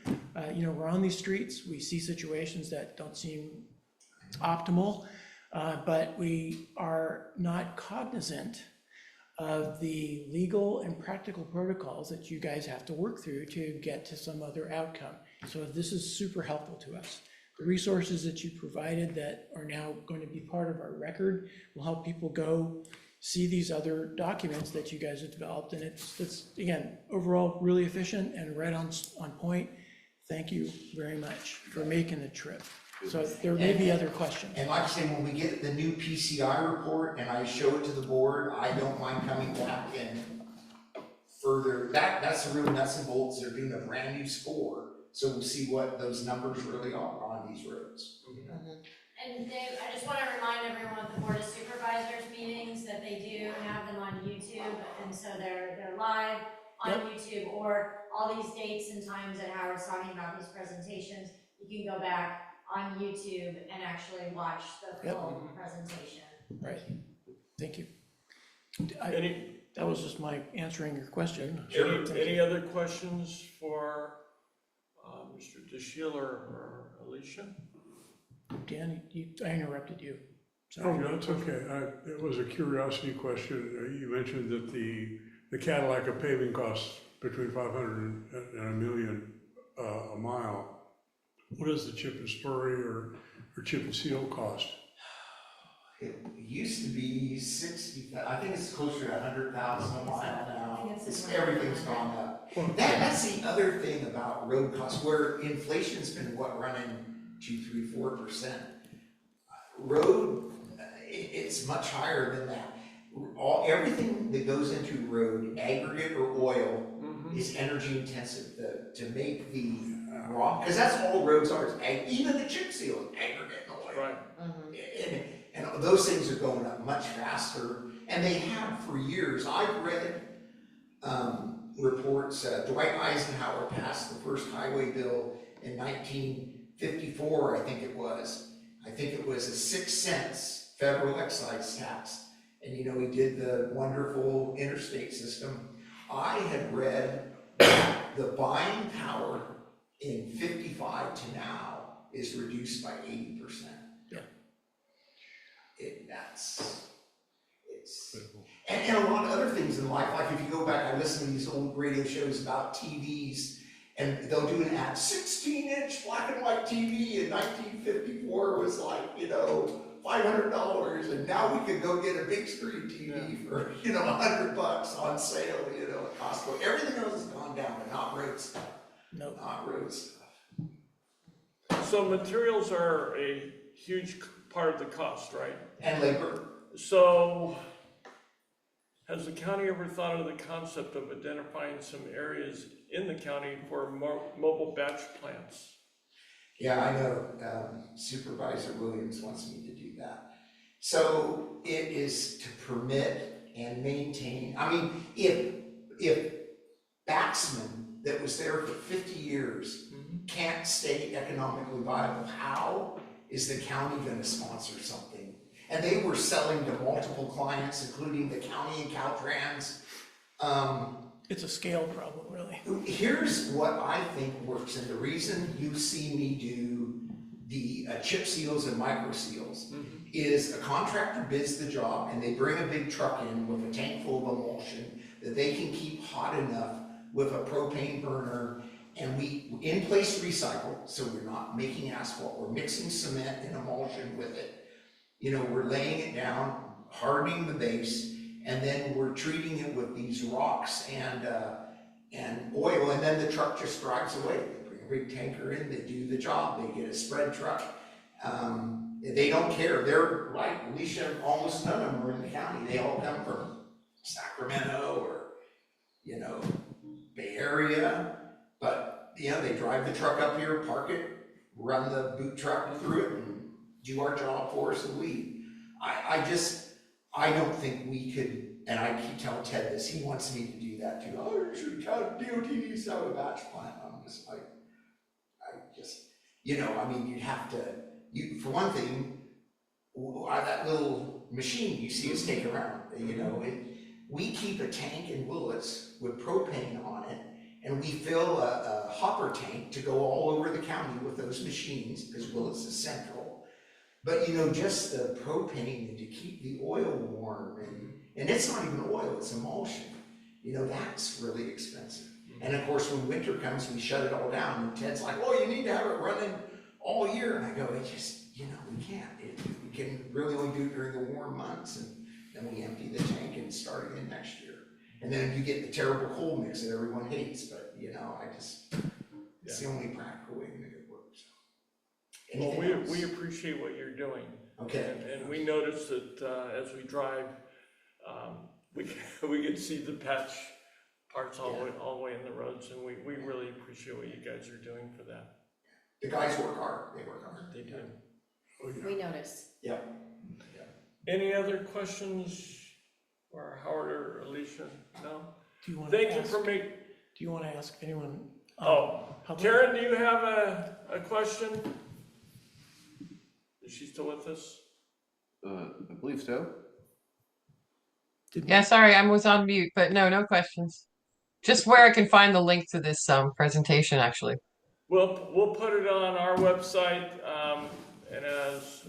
You know, we're on these streets, we see situations that don't seem optimal, but we are not cognizant of the legal and practical protocols that you guys have to work through to get to some other outcome. So this is super helpful to us. The resources that you provided that are now going to be part of our record will help people go see these other documents that you guys have developed. And it's again, overall really efficient and right on point. Thank you very much for making the trip. So there may be other questions. And like I say, when we get the new PCI report and I show it to the board, I don't mind coming back and further, that's the real nuts and bolts. They're doing a brand new score. So we'll see what those numbers really are on these roads. And Dave, I just want to remind everyone at the Board of Supervisors meetings that they do have them on YouTube, and so they're live on YouTube, or all these dates and times that Howard's talking about these presentations, you can go back on YouTube and actually watch the full presentation. Right, thank you. That was just my answering your question. Any other questions for Mr. DeShiel or Alicia? Dan, I interrupted you. Oh, Sorry. no, it's okay. It was a curiosity question. You mentioned that the Cadillac of paving costs between 500 and a million a mile. What does the chip and slurry or chip and seal cost? It used to be 60, I think it's closer to 100,000 a mile now. Everything's gone up. That's the other thing about road costs, where inflation's been running 2, 3, 4%. Road, it's much higher than that. Everything that goes into road, aggregate or oil, is energy intensive. To make the raw, because that's all roads are. Even the chip seal is aggregate and oil. Right. And those things are going up much faster, and they have for years. I've read reports. Dwight Eisenhower passed the first highway bill in 1954, I think it was. I think it was a 6 cents federal excise tax. And he did the wonderful interstate system. I had read that the buying power in 55 to now is reduced by 80%. Yeah. And a lot of other things in life, like if you go back, I listen to these old radio shows about TVs, and they'll do an ad, 16-inch black and white TV in 1954 was like, $500, and now we could go get a big screen TV for, $100 on sale, at Costco. Everything else has gone down, but not road stuff. No. Not road stuff. So materials are a huge part of the cost, right? And labor. So has the county ever thought of the concept of identifying some areas in the county for mobile batch plants? Yeah, I know. Supervisor Williams wants me to do that. So it is to permit and maintain. I mean, if Baxman, that was there for 50 years, can't stay economically viable, how is the county going to sponsor something? And they were selling to multiple clients, including the county and Caltrans. It's a scale problem, really. Here's what I think works, and the reason you see me do the chip seals and micro seals is a contractor bids the job, and they bring a big truck in with a tank full of emulsion that they can keep hot enough with a propane burner, and we in place recycle, so we're not making asphalt, we're mixing cement and emulsion with it. We're laying it down, hardening the base, and then we're treating it with these rocks and oil, and then the truck just drives away. They bring a big tanker in, they do the job, they get a spread truck. They don't care. They're like Alicia, almost none of them are in the county. They all come from Sacramento or, Bay Area. But, they drive the truck up here, park it, run the boot truck through it, and do our job for us and leave. I don't think we could, and I keep telling Ted this, he wants me to do that too. Oh, you should count DOT needs to have a batch plant. I'm just like, you'd have to, for one thing, that little machine you see us take around, we keep a tank in Willits with propane on it, and we fill a hopper tank to go all over the county with those machines, because Willits is central. But just the propane and to keep the oil warm, and it's not even oil, it's emulsion. That's really expensive. And of course, when winter comes, we shut it all down, and Ted's like, "Oh, you need to have it running all year." And I go, "It just, we can't. We can really only do it during the warm months, and then we empty the tank and start again next year. And then you get the terrible cold mix that everyone hates, but it's the only practical way to make it work." So. Well, we appreciate what you're doing. Okay. And we notice that as we drive, we can see the patch parts all the way in the roads, and we really appreciate what you guys are doing for that. The guys work hard. They work hard. They do. We notice. Yeah. Any other questions for Howard or Alicia? No? Do you want Thank to you ask? for Do you want to ask anyone? Public? Karen, do you have a question? Is she still with us? I believe so. Yeah, sorry, I was on mute, but no questions. Just where I can find the link to this presentation, actually. We'll put it on our website, and as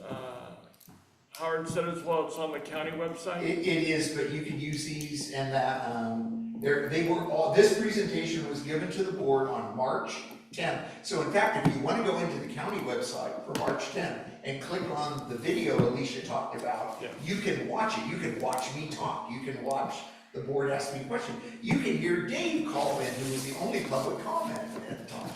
Howard said as well, it's on the county website. It is, but you can use these and that, this presentation was given to the board on March 10th. So in fact, if you want to go into the county website for March 10th and click on the video Alicia talked about, Yeah. you can watch it. You can watch me talk. You can watch the board ask me questions. You can hear Dave call in, who was the only public comment at the time.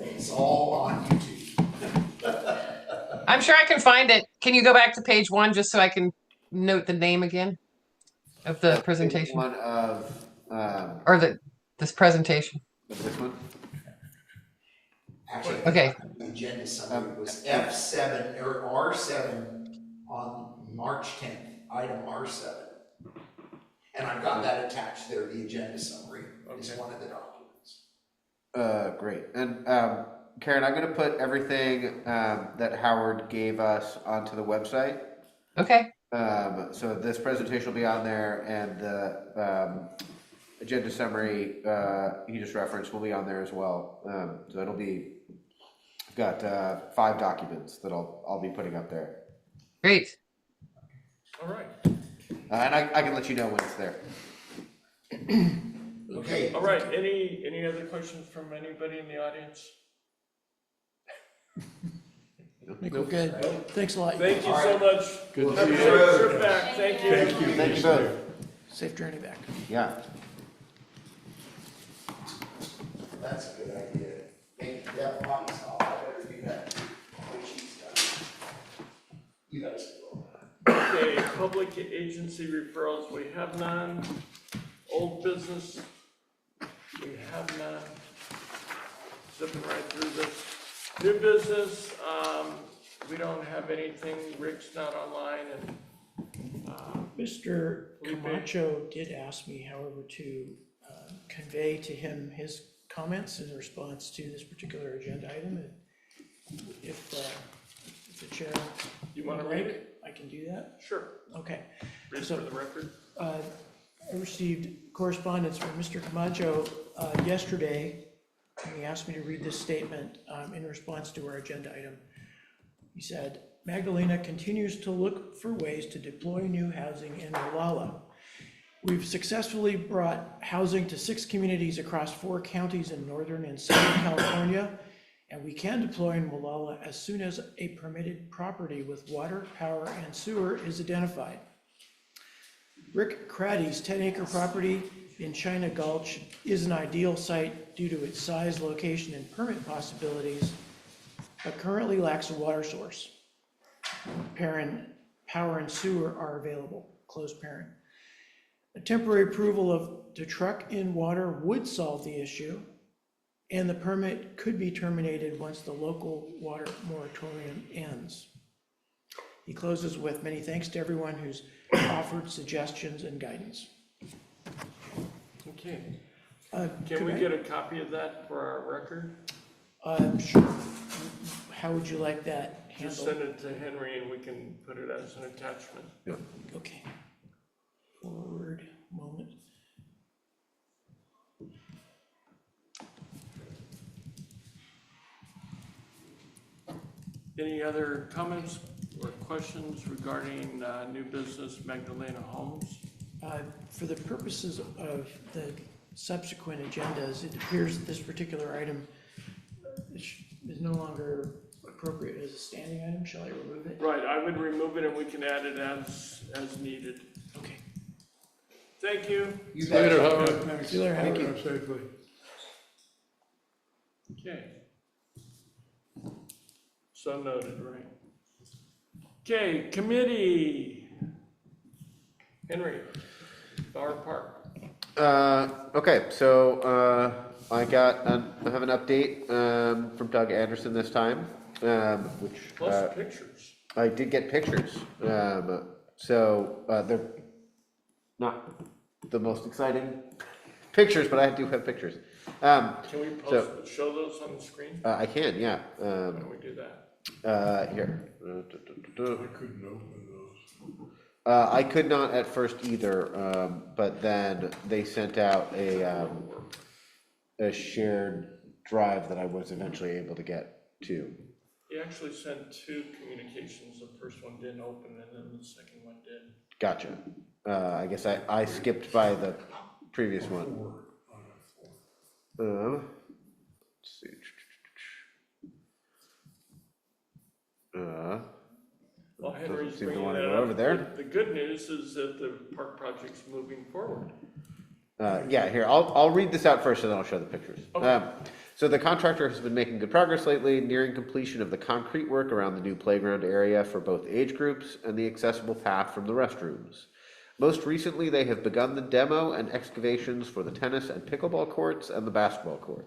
It's all on YouTube. I'm sure I can find it. Can you go back to page 1 just so I can note the name again of the presentation? One of, Or this presentation? this one? Actually, Okay. the agenda summary was F7 or R7 on March 10th, item R7. And I've got that attached there, the agenda summary is one of the documents. Great. And, Karen, I'm gonna put everything, that Howard gave us onto the website. Okay. So this presentation will be on there, and the, agenda summary, he just referenced will be on there as well. So it'll be, I've got, 5 documents that I'll be putting up there. Great. All right. And I can let you know when it's there. Okay. All right, any other questions from anybody in the audience? I think we're good. Thanks a lot. Thank you so much. Good to Have see a you. safe trip back. Thank you. Thank you. Thank you both. Safe journey back. Yeah. That's a good idea. Thank you. That box off. I better do that. When she's done. You guys go. Okay, public agency referrals, we have none. Old business, we have none. Zipping right through this. New business, we don't have anything. Rick's not online, and Mr. Felipe? Camacho did ask me, however, to convey to him his comments in response to this particular agenda item. And if the chair you want to would read like, it? I can do that. Sure. Okay. Read it So- for the record. I received correspondence from Mr. Camacho yesterday, and he asked me to read this statement in response to our agenda item. He said, Magdalena continues to look for ways to deploy new housing in Gualala. We've successfully brought housing to 6 communities across 4 counties in Northern and Southern California, and we can deploy in Gualala as soon as a permitted property with water, power, and sewer is identified. Rick Craddy's 10-acre property in China Gulch is an ideal site due to its size, location, and permit possibilities, but currently lacks a water source. Power and sewer are available, close parent. A temporary approval to truck in water would solve the issue, and the permit could be terminated once the local water moratorium ends. He closes with many thanks to everyone who's offered suggestions and guidance. Okay. Can Can we get a copy of that for our record? Sure. How would you like that Just handled? send it to Henry and we can put it as an attachment. Okay. Forward moment. Any other comments or questions regarding new business Magdalena Homes? For the purposes of the subsequent agendas, it appears that this particular item is no longer appropriate as a standing item. Shall I remove it? Right, I would remove it and we can add it as needed. Okay. Thank you. You See you later, bet. Howard. See you later. Thank you. Drive safely. Okay. So noted, right? Okay, committee. Henry, Bauer Park. Okay, so, I have an update, from Doug Anderson this time, which, Plus pictures. I did get pictures. So, they're not the most exciting pictures, but I do have pictures. Can we show those on the screen? I can, yeah. Why don't we do that? Here. I couldn't open those. I could not at first either, but then they sent out a shared drive that I was eventually able to get to. He actually sent 2 communications. The first one didn't open and then the second one did. Gotcha. I guess I skipped by the previous one. Let's see. Well, Henry's Doesn't seem to bringing want to that go up. over there. The good news is that the park project's moving forward. Yeah, here, I'll read this out first and then I'll show the pictures. Okay. So the contractor has been making good progress lately, nearing completion of the concrete work around the new playground area for both age groups and the accessible path from the restrooms. Most recently, they have begun the demo and excavations for the tennis and pickleball courts and the basketball court.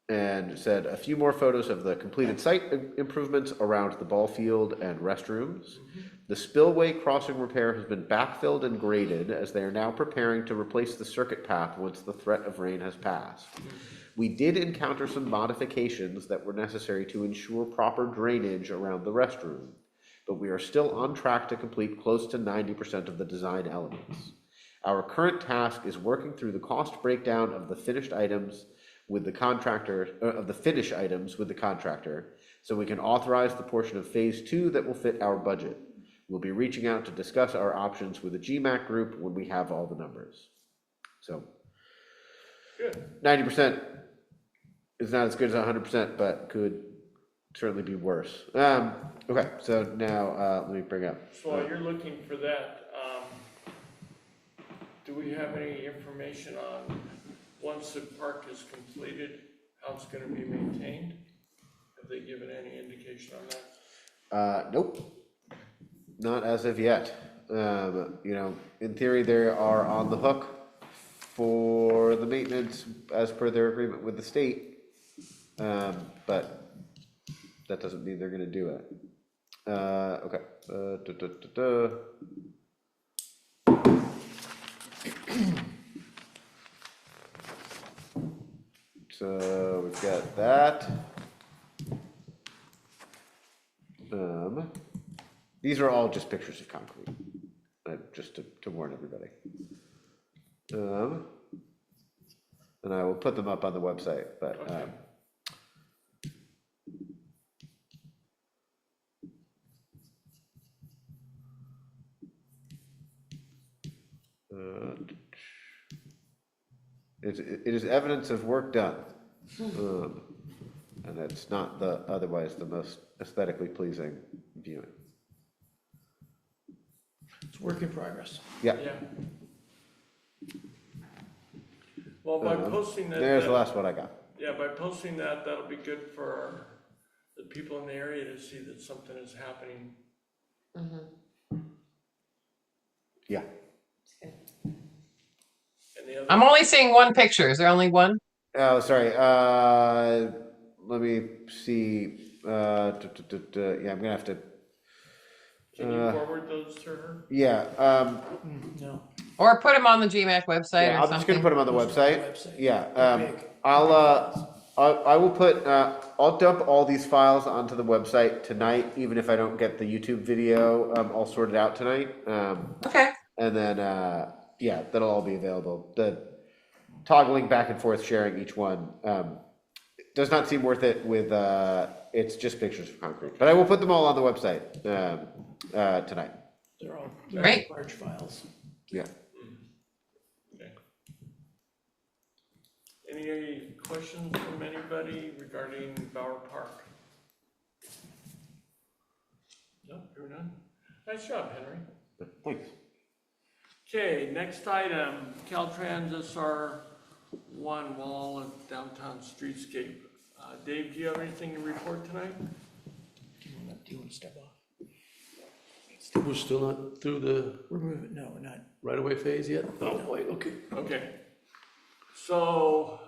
And said a few more photos of the completed site improvements around the ball field and restrooms. The spillway crossing repair has been backfilled and graded as they are now preparing to replace the circuit path once the threat of rain has passed. We did encounter some modifications that were necessary to ensure proper drainage around the restroom, but we are still on track to complete close to 90% of the design elements. Our current task is working through the cost breakdown of the finished items with the contractor, so we can authorize the portion of phase 2 that will fit our budget. We'll be reaching out to discuss our options with the GMAC group when we have all the numbers. So, Good. 90% is not as good as 100%, but could certainly be worse. Okay, so now let me bring up. So while you're looking for that, do we have any information on, once the park is completed, how it's gonna be maintained? Have they given any indication on that? Nope, not as of yet. You know, in theory, they are on the hook for the maintenance as per their agreement with the state, but that doesn't mean they're gonna do it. Okay. So we've got that. These are all just pictures of concrete, just to warn everybody. And I will put them up on the website, but Okay. it is evidence of work done, and it's not the otherwise the most aesthetically pleasing viewing. It's work in progress. Yeah, Yeah. Well, by posting that. there's the last one I got. Yeah, by posting that, that'll be good for the people in the area to see that something is happening. Yeah. And the other. I'm only seeing one picture. Is there only one? Oh, sorry. Let me see. Yeah, I'm gonna have to. Can you forward those to her? Yeah. No. Or put them on the GMAC website Yeah, or I'm just gonna something? put them on the website. Website. Yeah. Big. I will put. I'll dump all these files onto the website tonight, even if I don't get the YouTube video all sorted out tonight. Okay. And then yeah, that'll all be available. The toggling back and forth, sharing each one, does not seem worth it. With it's just pictures of concrete, but I will put them all on the website tonight. They're all Great. large files. Yeah. Okay. Any questions from anybody regarding Bower Park? No, you're none? Nice job, Henry. Thanks. Okay, next item, Caltrans SR 1 wall of downtown streetscape. Dave, do you have anything to report tonight? Do you want to step off? We're still not through the We're moving, no, we're not. right-of-way phase yet? Oh, wait, okay. Okay. So,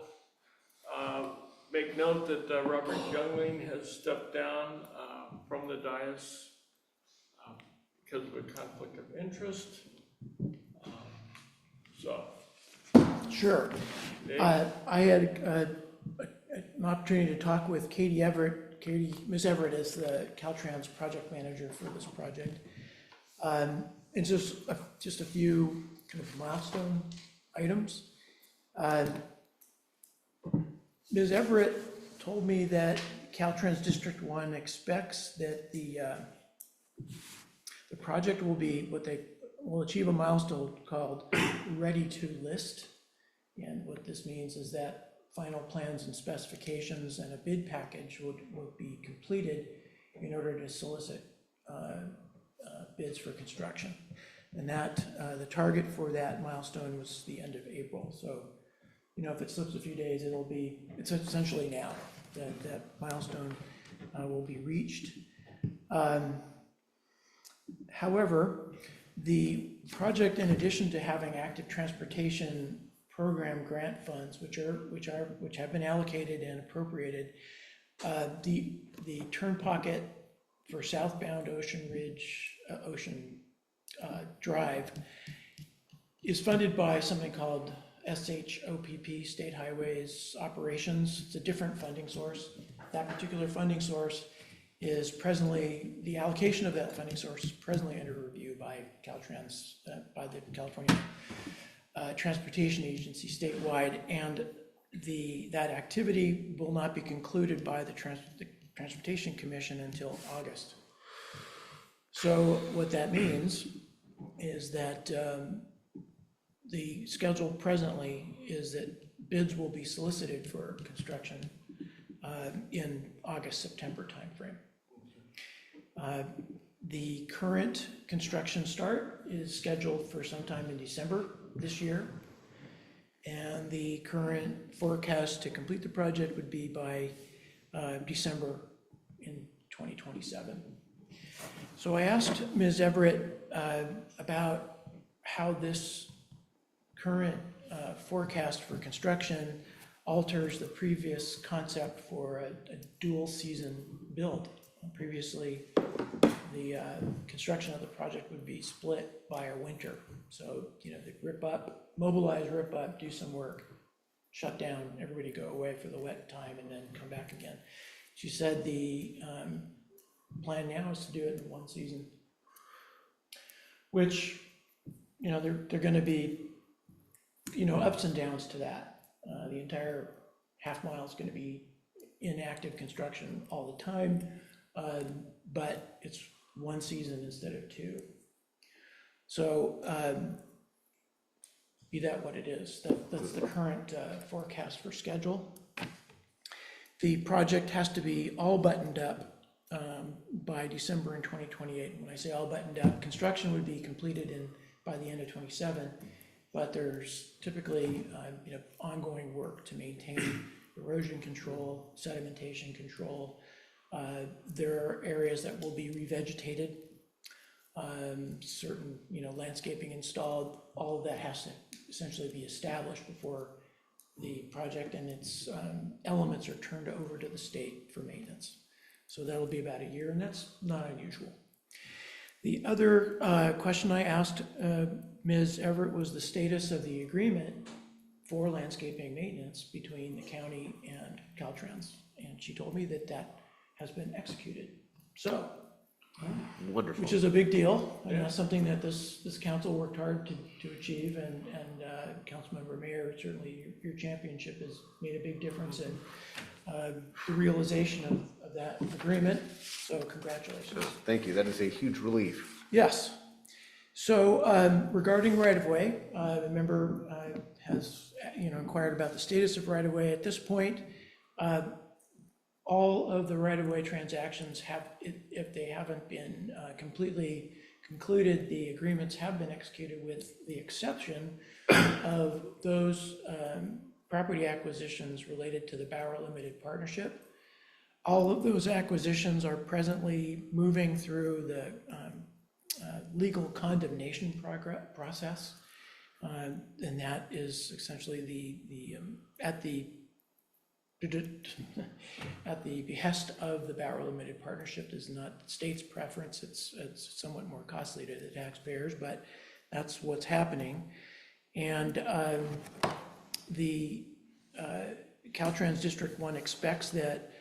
make note that Robert Youngling has stepped down from the dais because of a conflict of interest. So, Sure. Dave? I had an opportunity to talk with Katie Everett. Ms. Everett is the Caltrans project manager for this project. And just a few kind of milestone items. Ms. Everett told me that Caltrans District 1 expects that the project will be will achieve a milestone called ready to list. And what this means is that final plans and specifications and a bid package would be completed in order to solicit bids for construction. And that the target for that milestone was the end of April. So, you know, if it slips a few days, it's essentially now that milestone will be reached. However, the project, in addition to having active transportation program grant funds, which have been allocated and appropriated, the turn pocket for southbound Ocean Drive is funded by something called SHOPP, State Highways Operations. It's a different funding source. That particular funding source is presently, the allocation of that funding source is presently under review by Caltrans, by the California Transportation Agency statewide, and that activity will not be concluded by the Transportation Commission until August. So what that means is that the schedule presently is that bids will be solicited for construction in August-September timeframe. The current construction start is scheduled for sometime in December this year. And the current forecast to complete the project would be by December in 2027. So I asked Ms. Everett about how this current forecast for construction alters the previous concept for a dual season build. Previously, the construction of the project would be split by a winter. So, you know, they'd rip up, mobilize, rip up, do some work, shut down, everybody go away for the wet time and then come back again. She said the plan now is to do it in one season, which, you know, they're gonna be, you know, ups and downs to that. The entire half mile is gonna be in active construction all the time, but it's one season instead of two. So be that what it is, that's the current forecast for schedule. The project has to be all buttoned up by December in 2028. When I say all buttoned up, construction would be completed by the end of 27, but there's typically you know, ongoing work to maintain erosion control, sedimentation control. There are areas that will be revegetated, certain, you know, landscaping installed. All of that has to essentially be established before the project and its elements are turned over to the state for maintenance. So that'll be about a year, and that's not unusual. The other question I asked Ms. Everett was the status of the agreement for landscaping maintenance between the county and Caltrans, and she told me that that has been executed. So, Wonderful. which is a big deal, and that's something that this council worked hard to achieve, and Councilmember Mayor, certainly your championship has made a big difference in the realization of that agreement, so congratulations. Thank you, that is a huge relief. Yes. So regarding right-of-way, the member has, you know, inquired about the status of right-of-way. At this point, all of the right-of-way transactions have, if they haven't been completely concluded, the agreements have been executed with the exception of those property acquisitions related to the Bauer Limited Partnership. All of those acquisitions are presently moving through the legal condemnation process, and that is essentially at the behest of the Bauer Limited Partnership. Is not the state's preference. It's somewhat more costly to the taxpayers, but that's what's happening. And the Caltrans District 1 expects that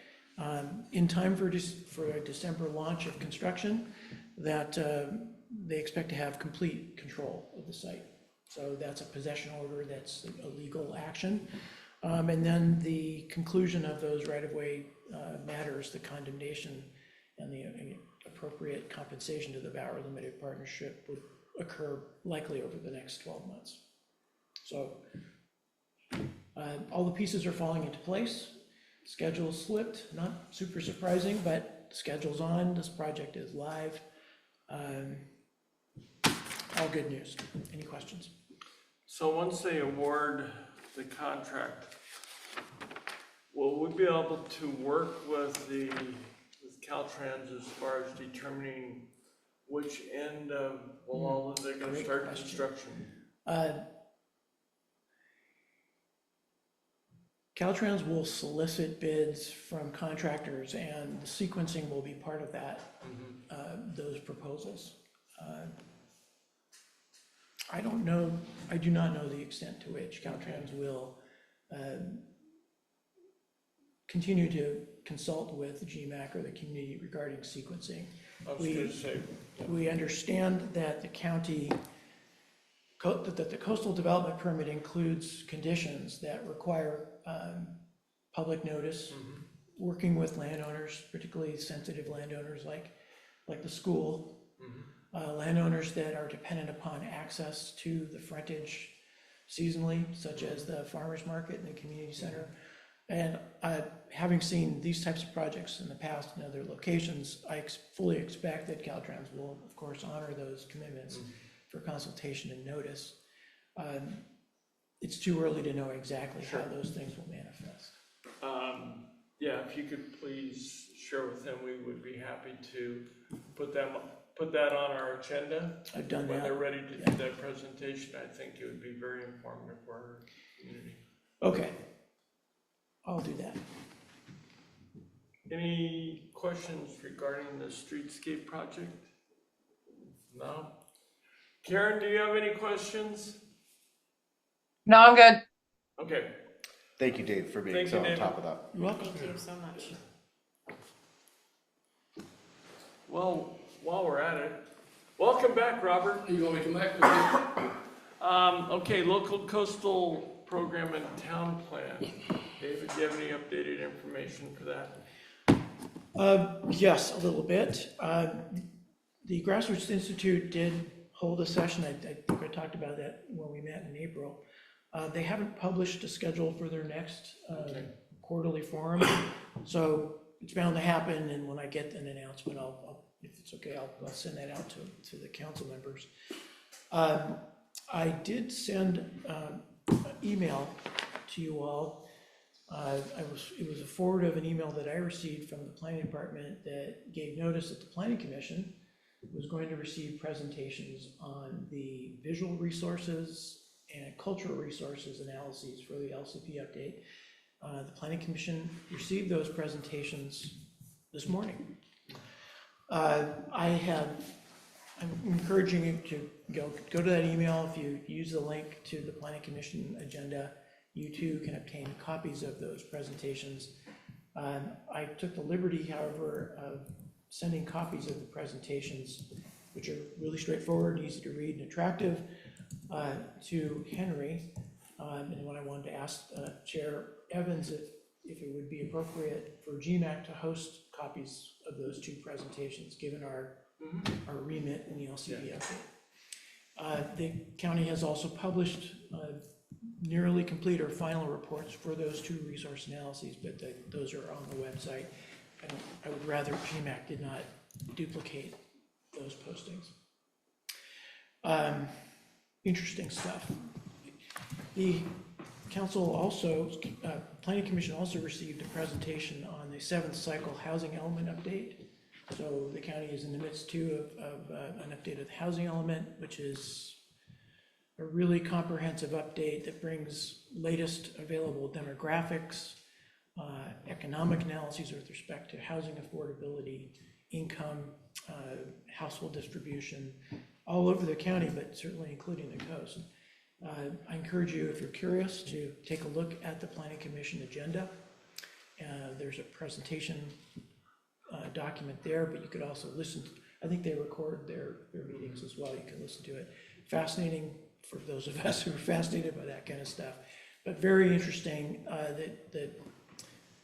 in time for a December launch of construction, that they expect to have complete control of the site. So that's a possession order, that's a legal action. And then the conclusion of those right-of-way matters, the condemnation and the appropriate compensation to the Bower Limited Partnership would occur likely over the next 12 months. So all the pieces are falling into place. Schedule slipped, not super surprising, but the schedule's on, this project is live. All good news. Any questions? So once they award the contract, will we be able to work with Caltrans as far as determining which end of Gualala they're gonna Great start question. construction? Caltrans will solicit bids from contractors, and the sequencing will be part of that, those proposals. I don't know, I do not know the extent to which Caltrans will continue to consult with the GMAC or the community regarding sequencing. I was gonna say, We understand that the county, that the coastal development permit includes conditions that require public notice, working with landowners, particularly sensitive landowners like the school, landowners that are dependent upon access to the frontage seasonally, such as the farmer's market and the community center. And having seen these types of projects in the past in other locations, I fully expect that Caltrans will, of course, honor those commitments for consultation and notice. It's too early to know exactly how those things will manifest. yeah, if you could please share with them, we would be happy to put that on our agenda. I've done When that. they're ready to do that presentation, I think it would be very informative for our community. Okay, I'll do that. Any questions regarding the streetscape project? No? Karen, do you have any questions? No, I'm good. Okay, Thank you, Dave, for being Thank so you, on David. top of that. You're welcome. Thank you so much. well, while we're at it, welcome back, Robert. You want me to come back? Okay, local coastal program and town plan. David, do you have any updated information for that? Yes, a little bit. The Grassroots Institute did hold a session. I think I talked about that when we met in April. They haven't published a schedule for their next quarterly forum, so it's bound to happen. And when I get an announcement, I'll if it's okay, I'll send that out to the council members. I did send an email to you all. It was a forward of an email that I received from the planning department that gave notice that the planning commission was going to receive presentations on the visual resources and cultural resources analyses for the LCP update. The planning commission received those presentations this morning. I'm encouraging you to go to that email. If you use the link to the planning commission agenda, you too can obtain copies of those presentations. I took the liberty, however, of sending copies of the presentations, which are really straightforward, easy to read and attractive, to Henry. And when I wanted to ask Chair Evans if it would be appropriate for GMAC to host copies of those two presentations, given our remit in the LCP update. The county has also published nearly complete or final reports for those two resource analyses, but those are on the website. I would rather GMAC did not duplicate those postings. Interesting stuff. The council also, Planning Commission also received a presentation on the 7th cycle housing element update. So the county is in the midst too of an updated housing element, which is a really comprehensive update that brings latest available demographics, economic analyses with respect to housing affordability, income, household distribution, all over the county, but certainly including the coast. I encourage you, if you're curious, to take a look at the Planning Commission agenda. There's a presentation document there, but you could also listen. I think they record their meetings as well. You can listen to it. Fascinating for those of us who are fascinated by that kind of stuff. But very interesting, that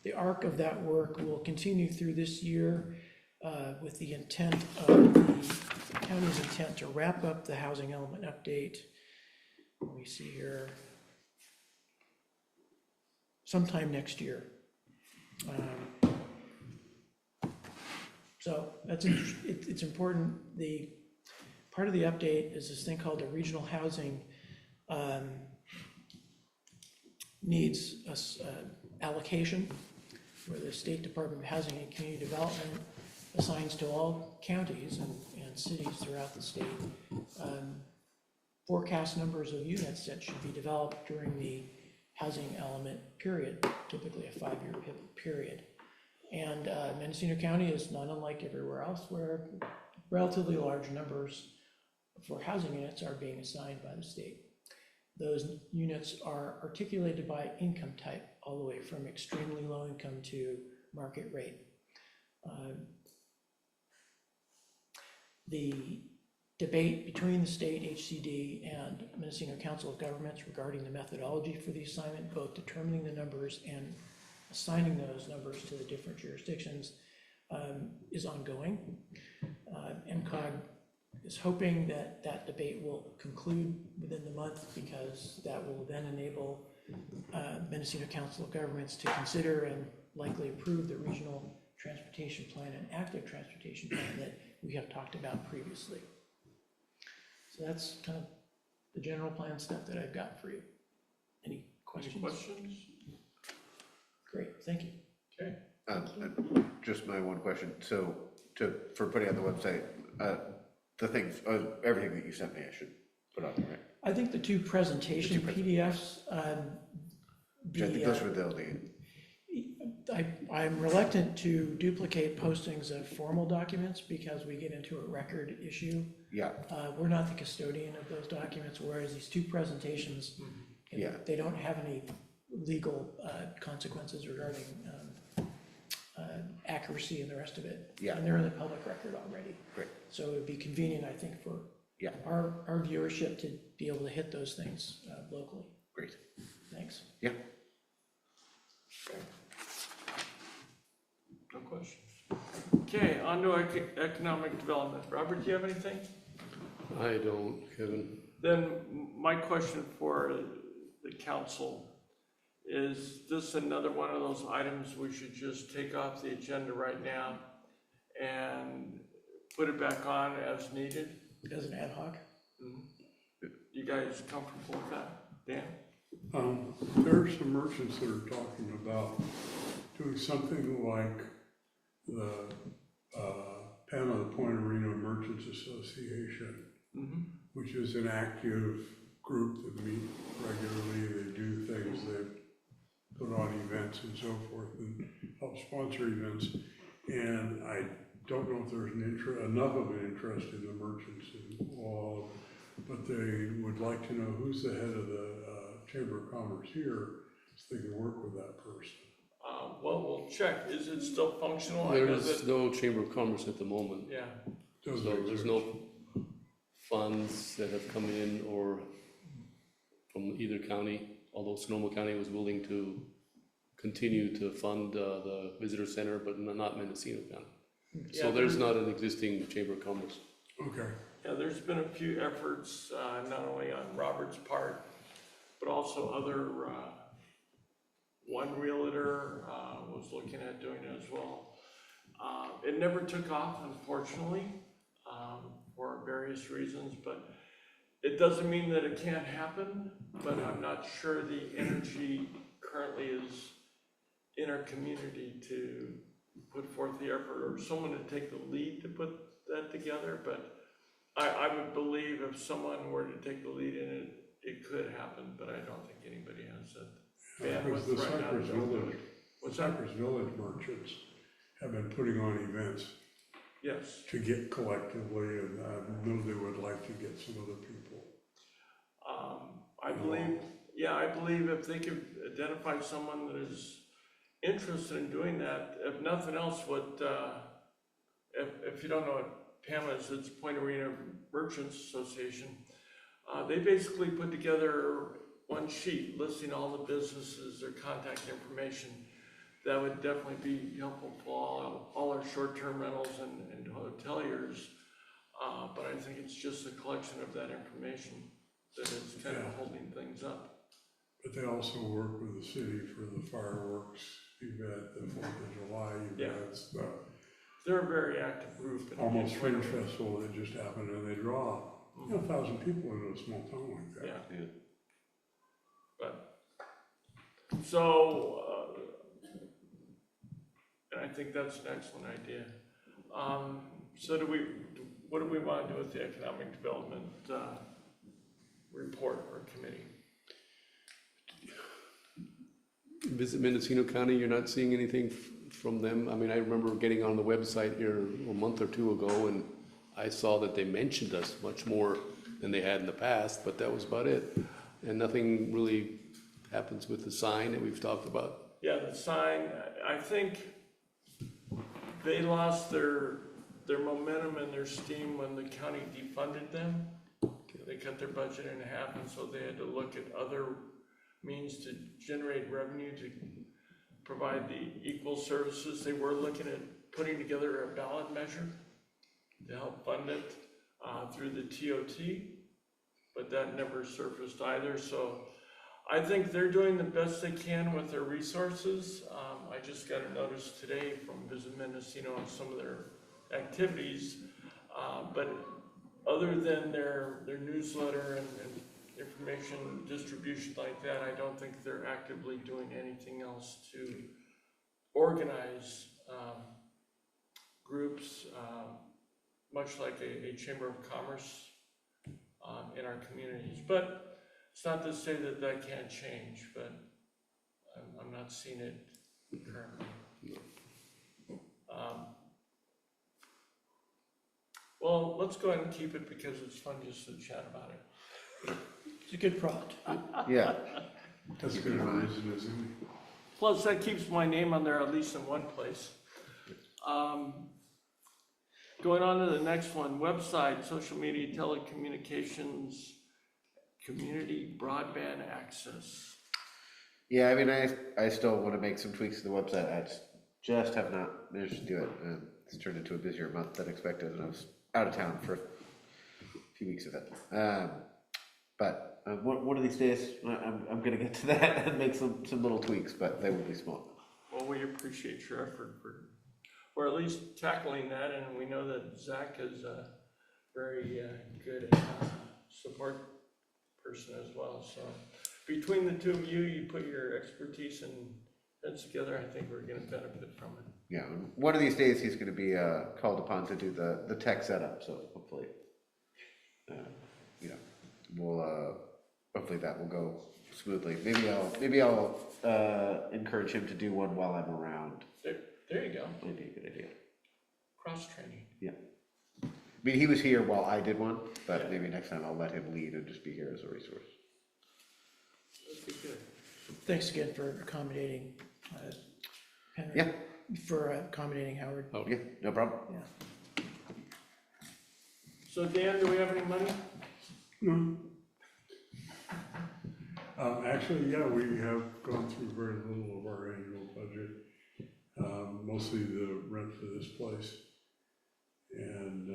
the arc of that work will continue through this year, with the intent of the county's intent to wrap up the housing element update. Let me see here. Sometime next year. So that's it's important. The part of the update is this thing called the regional housing needs allocation, where the State Department of Housing and Community Development assigns to all counties and cities throughout the state forecast numbers of units that should be developed during the housing element period, typically a 5-year period. And Mendocino County is not unlike everywhere else, where relatively large numbers for housing units are being assigned by the state. Those units are articulated by income type, all the way from extremely low income to market rate. The debate between the state HCD and Mendocino Council of Governments regarding the methodology for the assignment, both determining the numbers and assigning those numbers to the different jurisdictions, is ongoing. MCOG is hoping that that debate will conclude within the month, because that will then enable Mendocino Council of Governments to consider and likely approve the regional transportation plan and active transportation plan that we have talked about previously. So that's kind of the general plan stuff that I've got for you. Any questions? Any questions? Great, thank you. Okay. Just my one question, so for putting on the website, the things, everything that you sent me, I should put on there, right? I think the two presentation PDFs, I think those were the only, I'm reluctant to duplicate postings of formal documents because we get into a record issue. yeah, We're not the custodian of those documents, whereas these two presentations, yeah. they don't have any legal consequences regarding accuracy and the rest of it. Yeah. And they're in the public record already. Great. So it would be convenient, I think, for Yeah. our viewership to be able to hit those things locally. Great. Thanks. Yeah. No questions. Okay, on to economic development. Robert, do you have anything? I don't, Kevin. Then my question for the council, is this another one of those items we should just take off the agenda right now and put it back on as needed? As an ad hoc? You guys comfortable with that? Dan? There are some merchants that are talking about doing something like the Pamela Point Arena Merchants Association, which is an active group that meet regularly. They do things, they put on events and so forth, and help sponsor events. And I don't know if there's enough of an interest in the merchants involved, but they would like to know who's the head of the Chamber of Commerce here, so they can work with that person. Well, we'll check. Is it still functional? There is no Chamber of Commerce at the moment. Yeah. So there's no funds that have come in or from either county, although Sonoma County was willing to continue to fund the visitor center, but not Mendocino County. So there's not an existing Chamber of Commerce. Okay. Yeah, there's been a few efforts, not only on Robert's part, but also other, one realtor was looking at doing it as well. It never took off, unfortunately, for various reasons, but it doesn't mean that it can't happen, but I'm not sure the energy currently is in our community to put forth the effort, or someone to take the lead to put that together. But I would believe if someone were to take the lead in it, it could happen, but I don't think anybody has that Because bandwidth the right now. Cypress Village, What's that? Cypress Village merchants have been putting on events Yes. to get collectively, and I know they would like to get some other people. I believe if they could identify someone that is interested in doing that, if nothing else, if you don't know what PAM is, it's Point Arena Merchants Association. They basically put together one sheet listing all the businesses, their contact information, that would definitely be helpful for all our short-term rentals and hoteliers. But I think it's just a collection of that information that is kind of holding things up. But they also work with the city for the fireworks event, the 4th of July events, the They're a very active group. almost Fringe Festival that just happened, and they draw, 1,000 people into a small town like that. Yeah. But, so, and I think that's an excellent idea. So what do we want to do with the economic development report or committee? Visit Mendocino County, you're not seeing anything from them? I mean, I remember getting on the website here a month or two ago, and I saw that they mentioned us much more than they had in the past, but that was about it. And nothing really happens with the sign that we've talked about. Yeah, the sign, I think they lost their momentum and their steam when the county defunded them. They cut their budget in half, and so they had to look at other means to generate revenue to provide the equal services. They were looking at putting together a ballot measure to help fund it through the TOT, but that never surfaced either. So I think they're doing the best they can with their resources. I just got a notice today from Visit Mendocino on some of their activities, but other than their newsletter and information distribution like that, I don't think they're actively doing anything else to organize groups, much like a Chamber of Commerce in our communities. But it's not to say that that can't change, but I'm not seeing it currently. Well, let's go ahead and keep it because it's fun just to chat about it. It's a good product. Yeah. That's good reason, isn't it? Plus, that keeps my name on there at least in one place. Going on to the next one, website, social media, telecommunications, community broadband access. Yeah, I mean, I still want to make some tweaks to the website. I just have not managed to do it. It's turned into a busier month than expected, and I was out of town for a few weeks of it. But one of these days, I'm going to get to that and make some little tweaks, but they will be small. Well, we appreciate your effort or at least tackling that, and we know that Zach is a very good support person as well. So between the two of you, you put your expertise and heads together, I think we're going to benefit from it. Yeah, one of these days he's going to be called upon to do the tech setup. So hopefully, we'll hopefully that will go smoothly. Maybe I'll encourage him to do one while I'm around. There you go. Might be a good idea. Cross training. Yeah. I mean, he was here while I did one, but maybe next time I'll let him lead and just be here as a resource. That'd be good. Thanks again for accommodating Henry. Yeah. For accommodating Howard. Oh, yeah, no problem. Yeah. So Dan, do we have any money? No. Actually, yeah, we have gone through very little of our annual budget. Mostly the rent for this place. And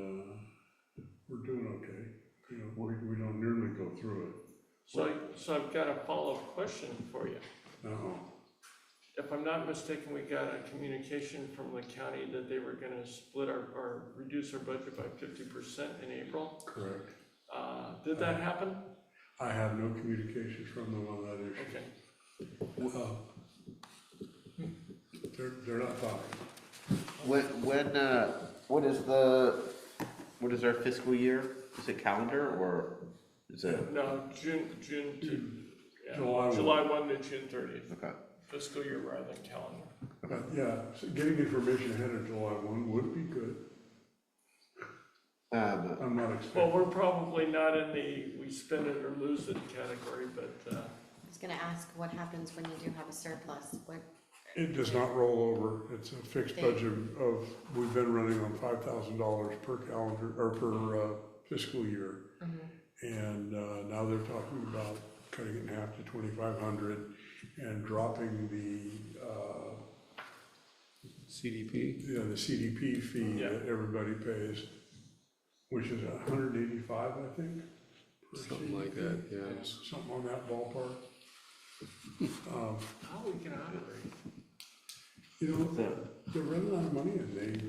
we're doing okay. You know, we don't nearly go through it. So I've got a follow-up question for you. Uh-oh. If I'm not mistaken, we got a communication from the county that they were gonna split or reduce our budget by 50% in April. Correct. Did that happen? I have no communications from them on that issue. Okay. They're not talking. What is our fiscal year? Is it calendar or is it? No, June to, yeah, July 1 to June 30th. Okay. Fiscal year rather than calendar. Yeah, so getting information ahead of July 1 would be good. I'm not Well, expecting. we're probably not in the we spend it or lose it category, but I was gonna ask what happens when you do have a surplus, what, It does not roll over. It's a fixed budget of, we've been running on $5,000 per calendar, or per fiscal year. And now they're talking about cutting it in half to 2,500 and dropping the, CDP. the CDP fee Yeah. that everybody pays, which is 185, I think. per Something like CDP. that, yeah. Something on that ballpark. How we can operate. You know, they're running out of money and they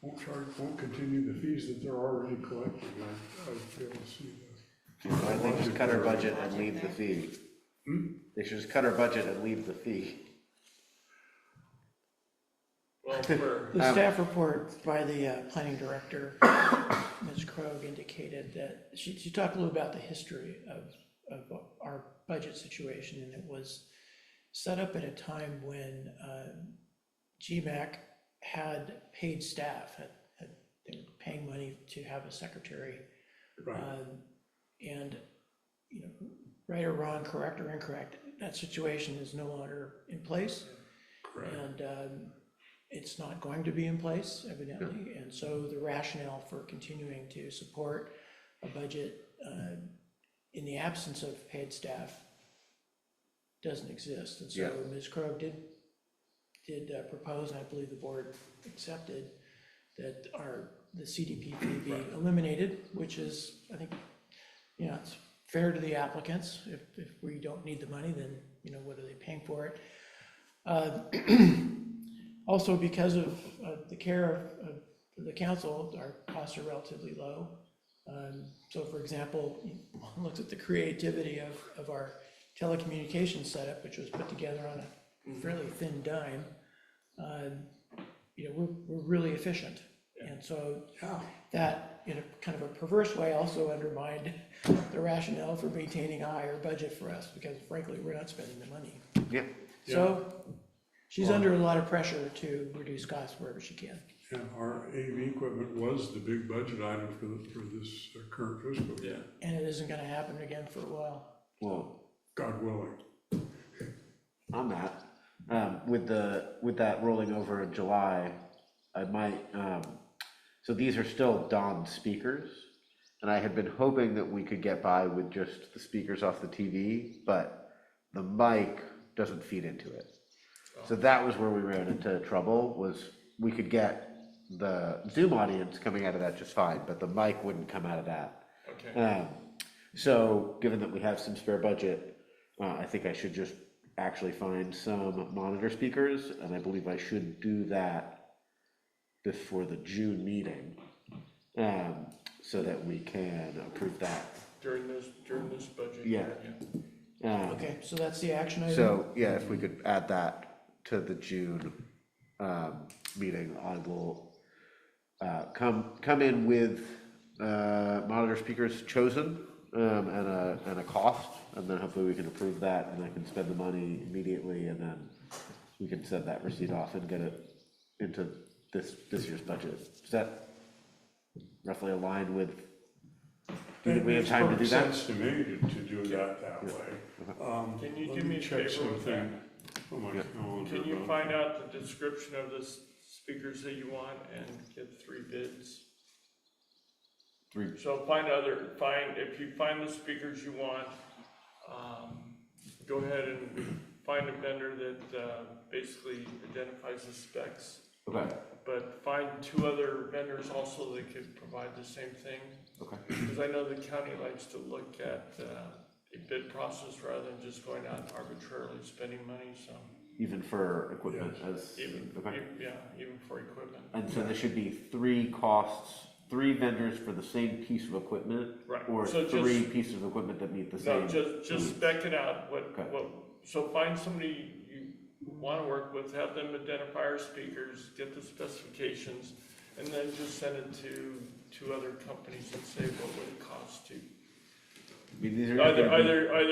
won't continue the fees that they're already collecting. I fail to see that. Why don't they just cut our budget and leave the fee? They should just cut our budget and leave the fee. Well, for, The staff report by the planning director, Ms. Krogh, indicated that, she talked a little about the history of our budget situation, and it was set up at a time when GMAC had paid staff, they were paying money to have a secretary. Right. And, you know, right or wrong, correct or incorrect, that situation is no longer in place. Correct. And it's not going to be in place, evidently, and so the rationale for continuing to support a budget in the absence of paid staff doesn't exist. And so Ms. Krogh did propose, and I believe the board accepted, that the CDP fee be eliminated, which is, I think, you know, it's fair to the applicants. If we don't need the money, then, you know, what are they paying for it? Also, because of the care of the council, our costs are relatively low. So for example, one looks at the creativity of our telecommunications setup, which was put together on a fairly thin dime. You know, we're really efficient. And so that, in a kind of a perverse way, also undermined the rationale for maintaining a higher budget for us, because frankly, we're not spending the money. Yeah. So she's under a lot of pressure to reduce costs wherever she can. Yeah, our AV equipment was the big budget item for this current fiscal year. And it isn't gonna happen again for a while. Well, God willing. on that, with that rolling over in July, I might, so these are still Don's speakers, and I had been hoping that we could get by with just the speakers off the TV, but the mic doesn't feed into it. So that was where we ran into trouble, was we could get the Zoom audience coming out of that just fine, but the mic wouldn't come out of that. okay. So given that we have some spare budget, I think I should just actually find some monitor speakers, and I believe I should do that before the June meeting, so that we can approve that. During this budget. Yeah. Okay, so that's the action item. So, yeah, if we could add that to the June meeting, I will come in with monitor speakers chosen and a cost, and then hopefully we can approve that, and I can spend the money immediately, and then we can send that receipt off and get it into this year's budget. Is that roughly aligned with, do you think we have time to do that? It makes perfect sense to me to do that way. Can you Let do me a check favor with that? something on my calendar. Can you about find out the description of the speakers that you want and get 3 bids? 3. So if you find the speakers you want, go ahead and find a vendor that basically identifies the specs. Okay, But find 2 other vendors also that could provide the same thing. okay. Because I know the county likes to look at a bid process rather than just going out and arbitrarily spending money, so. Even for equipment as, Even for equipment. and so there should be 3 vendors for the same piece of equipment? Right. Or So 3 just- pieces of equipment that meet the No, same? just spec it out, Okay. so find somebody you wanna work with, have them identify our speakers, get the specifications, and then just send it to 2 other companies and say, what would it cost to? I mean, these are Either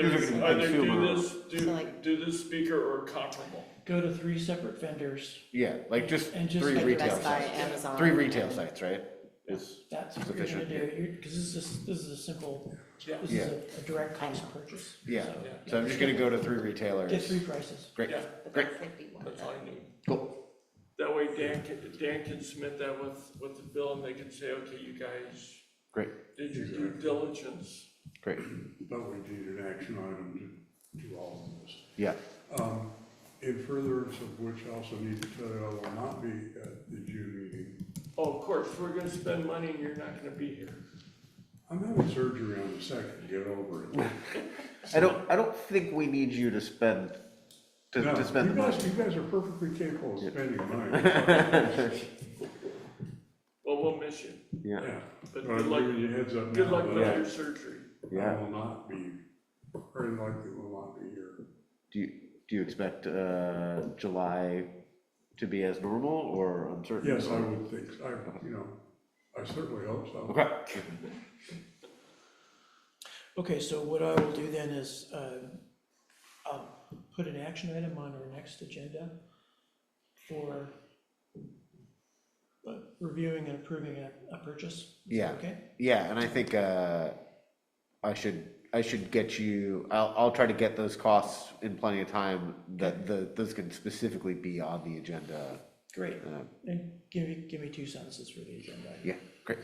consumer- do this speaker or comparable. Go to 3 separate vendors. Yeah, like just And just 3 like retail Best Buy, sites. Amazon. 3 retail sites, right? Is That's what you're gonna sufficient. do, because this is a simple, Yeah. this is a direct cost purchase. Yeah, So, so I'm just gonna go to 3 retailers. Get 3 prices. Great, Yeah, great, that's all I need. cool. That way Dan can submit that with the bill and they can say, okay, you guys Great, did your due diligence. Great. but we need an action item to do all of this. Yeah. In furtherance of which I also need to tell you I will not be at the June meeting. Oh, of course, we're gonna spend money and you're not gonna be here. I'm having surgery on the second, get over it. I don't think we need you to spend, No, to spend the you money. guys are perfectly capable of spending money. Well, we'll miss you, Yeah, Yeah, but but good I'm luck, giving you a heads up good now luck with that your surgery. I yeah. will not be, very likely will not be here. Do you expect, July to be as normal or uncertain? Yes, I would think, I certainly hope so. Okay. Okay, so what I will do then is, I'll put an action item on our next agenda for reviewing and approving a purchase. Is that Yeah. Okay? Yeah, and I think, I should get you, I'll try to get those costs in plenty of time that those can specifically be on the agenda. Great. And give me 2 sentences for the agenda item. Yeah, great.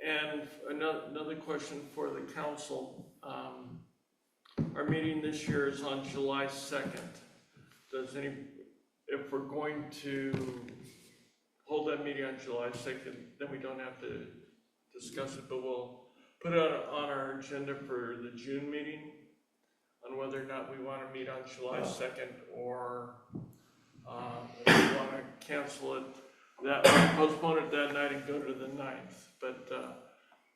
And another question for the council. Our meeting this year is on July 2nd. If we're going to hold that meeting on July 2nd, then we don't have to discuss it, but we'll put it on our agenda for the June meeting on whether or not we want to meet on July 2nd or if we want to cancel it, postpone it that night and go to the 9th. But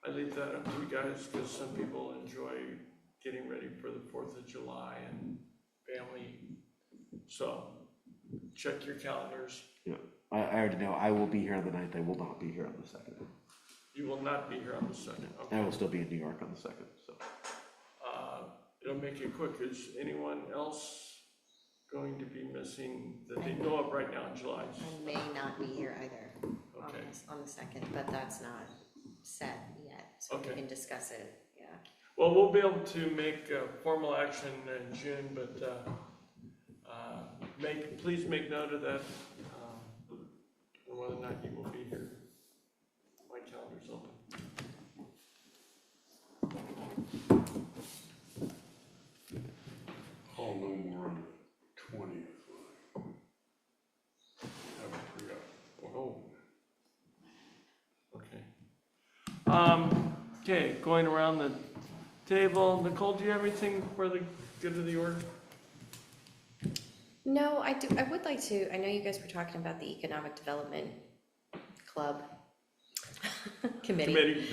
I leave that up to you guys because some people enjoy getting ready for the 4th of July and family. So check your calendars. Yeah, I already know, I will be here on the 9th, I will not be here on the 2nd. You will not be here on the 2nd. Okay. I will still be in New York on the 2nd, so. It'll make it quick. Is anyone else going to be missing that they know of right now in July? I may not be here either Okay. on the 2nd, but that's not set yet, so we Okay. can discuss it, yeah. Well, we'll be able to make formal action in June, but please make note of that, and whether or not you will be here. My calendar's open. I'll know more on the 20th. Haven't forgot. Oh. Okay, going around the table. Nicole, do you have anything for the good of the order? No, I would like to, I know you guys were talking about the Economic Development Club Committee.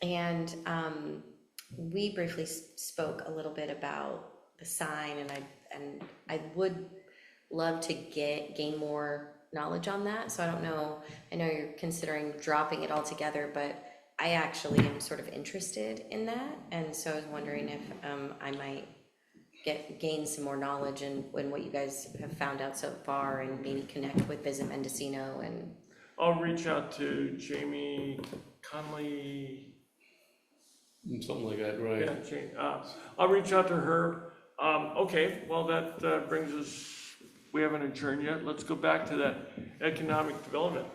And we briefly spoke a little bit about the sign, and I would love to gain more knowledge on that. So I don't know, I know you're considering dropping it altogether, but I actually am sort of interested in that, and so I was wondering if I might gain some more knowledge in what you guys have found out so far, and maybe connect with Visit Mendocino. And I'll reach out to Jamie Conley. Something like that, right? Yeah, Jane. I'll reach out to her. Okay, well, that brings us, we haven't adjourned yet. Let's go back to that economic development.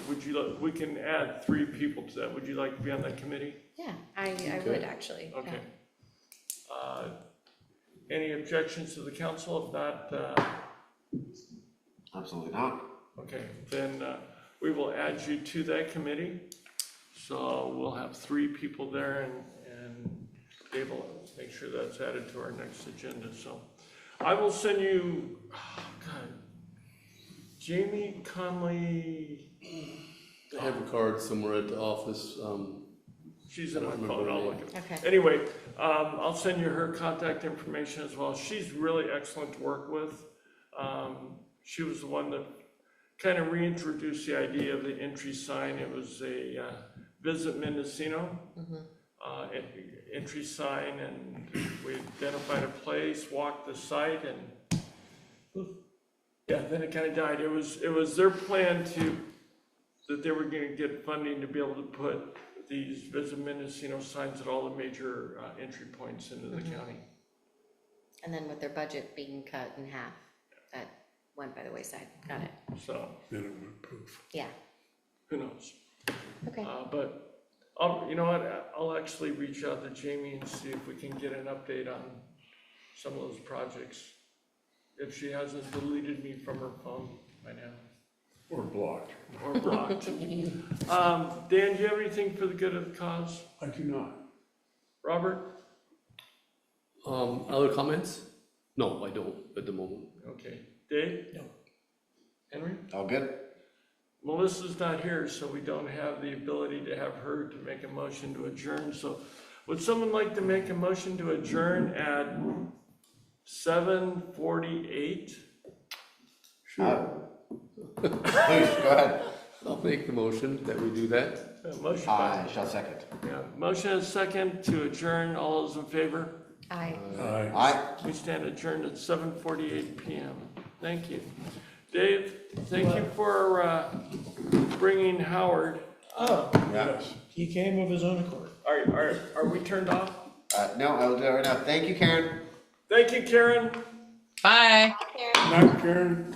We can add 3 people to that. Would you like to be on that committee? yeah, I would actually. Okay. Yeah. Any objections to the council? If not, Absolutely not. okay, then we will add you to that committee. So we'll have 3 people there and Dave will make sure that's added to our next agenda. So I will send you, Jamie Conley. I have a card somewhere at the office. She's in my I don't phone, remember I'll her look name. at it. Okay. Anyway, I'll send you her contact information as well. She's really excellent to work with. She was the one that kind of reintroduced the idea of the entry sign. It was a Visit Mendocino entry sign, and we identified a place, walked the site, and yeah, then it kind of died. It was their plan that they were going to get funding to be able to put these Visit Mendocino signs at all the major entry points into the county. And then with their budget being cut in half, that went by the wayside. Got it. So Then it went poof. Yeah. who knows? Okay. But You know what, I'll actually reach out to Jamie and see if we can get an update on some of those projects. If she hasn't deleted me from her phone by now, Or blocked. or blocked. Dan, do you have anything for the good of the cause? I do not. Robert? Other comments? No, I don't at the moment. Okay. Dave? No. Henry? All good? Melissa's not here, so we don't have the ability to have her to make a motion to adjourn. So would someone like to make a motion to adjourn at 7:48? Please, go ahead. I'll make the motion that we do that. Motion I by, shall second. yeah, motion and second to adjourn. All those in favor? Aye. Aye. Aye. We stand adjourned at 7:48 PM. Thank you. Dave, thank you for bringing Howard. Oh, Yes. he came of his own accord. Are we turned off? No, I will do it right now. Thank you, Karen. Thank you, Karen. Bye. Night, Karen.